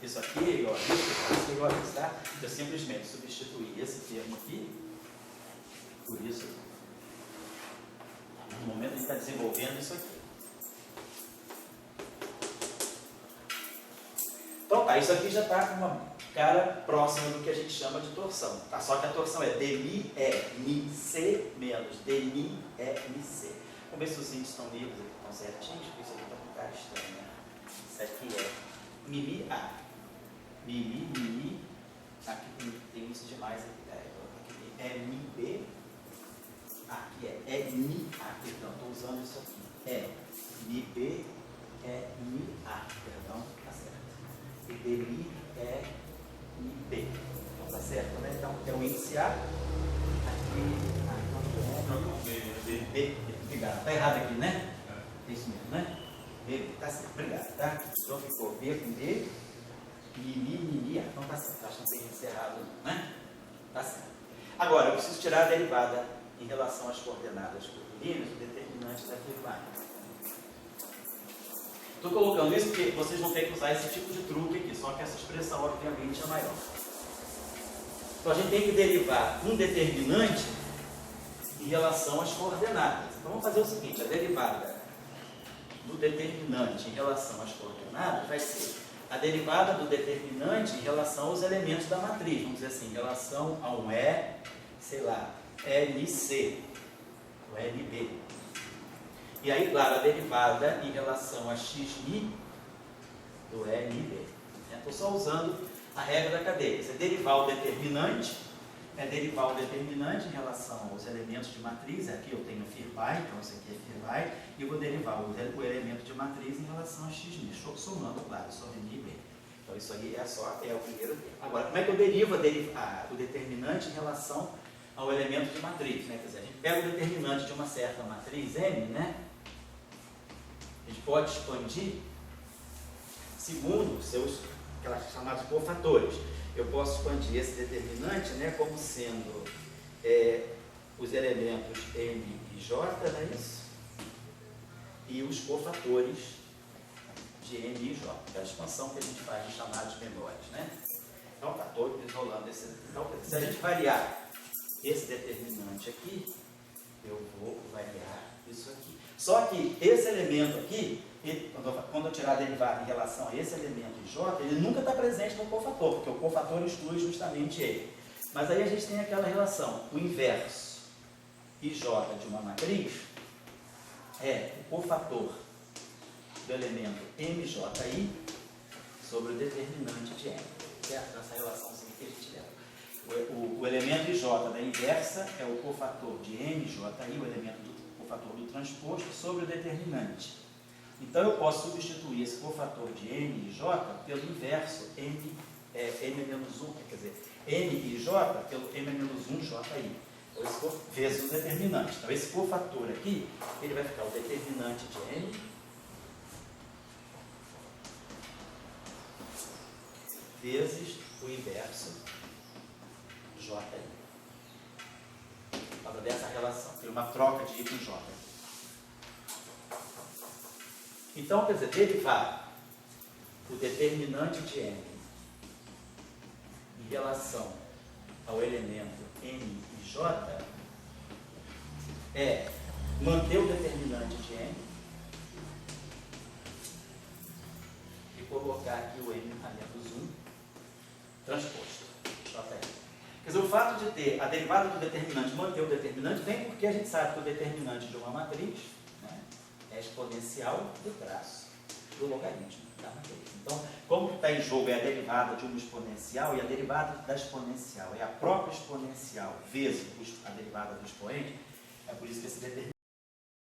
Isso aqui é igual a isso, isso é igual a isso, tá? Eu simplesmente substituir esse termo aqui por isso aqui. No momento a gente está desenvolvendo isso aqui. Então tá, isso aqui já está com uma cara próxima do que a gente chama de torção. Tá? Só que a torção é DMI MC menos DMI MC. Vamos ver se os índices estão livres aqui, estão certinhos, porque isso aqui está com cara estranho, né? Isso aqui é MI A. MI, aqui tem isso demais aqui, aqui tem MB, aqui é MI A, perdão, estou usando isso aqui, MB, MI A, perdão, tá certo, e DMI é MB, então tá certo, né? Então é o índice A, aqui, B, obrigado, tá errado aqui, né? É isso mesmo, né? B, tá certo, obrigado, tá? Então ficou B com B, então tá certo, acho que não tem isso errado, né? Tá certo. Agora, eu preciso tirar a derivada em relação às coordenadas curvilíneas do determinante da firmagem. Estou colocando isso porque vocês vão ter que usar esse tipo de truque aqui, só que essa expressão, obviamente, é maior. Então, a gente tem que derivar um determinante em relação às coordenadas. Então, vamos fazer o seguinte, a derivada do determinante em relação às coordenadas vai ser a derivada do determinante em relação aos elementos da matriz, vamos dizer assim, em relação a um sei lá, LC, o LB. E aí, claro, a derivada em relação a XI do LB. Estou só usando a regra da cadeia. Você derivar o determinante, derivar o determinante em relação aos elementos de matriz. Aqui eu tenho firbai, então isso aqui é firbai, e vou derivar o elemento de matriz em relação a XI. Estou somando, claro, sobre Mi e B. Então isso aí é o primeiro termo. Agora, como é que eu derivo o determinante em relação ao elemento de matriz? Né? Quer dizer, a gente pega o determinante de uma certa matriz M, né? A gente pode expandir segundo seus aquelas chamados cofatores. Eu posso expandir esse determinante, né, como sendo os elementos M e J, não é isso? E os cofatores de M e J, que é a expansão que a gente faz de chamados menores, né? Então, tá, estou isolando esse. Então, se a gente variar esse determinante aqui, eu vou variar isso aqui. Só que esse elemento aqui, quando eu tirar a derivada em relação a esse elemento J, ele nunca está presente no cofator, porque o cofator exclui justamente ele. Mas aí a gente tem aquela relação, o inverso IJ de uma matriz é o cofator do elemento MJI sobre o determinante de M. Certo? Essa relação que a gente leva. O elemento IJ da inversa é o cofator de MJI, o elemento do cofator do transposto, sobre o determinante. Então eu posso substituir esse cofator de M e J pelo inverso M menos 1, quer dizer, M e J pelo M menos 1 JI. Então, esse vezes o determinante. Então esse cofator aqui, ele vai ficar o determinante de M vezes o inverso JI. Por causa dessa relação, tem uma troca de I com J. Então, quer dizer, derivar o determinante de M em relação ao elemento M e J é manter o determinante de n e colocar aqui o n a menos 1 transposto. Quer dizer, o fato de ter a derivada do determinante manter o determinante vem porque a gente sabe que o determinante de uma matriz, né, é exponencial do traço do logaritmo da matriz. Então, como que está em jogo é a derivada de uma exponencial, e a derivada da exponencial é a própria exponencial vezes a derivada do expoente, é por isso que esse determinante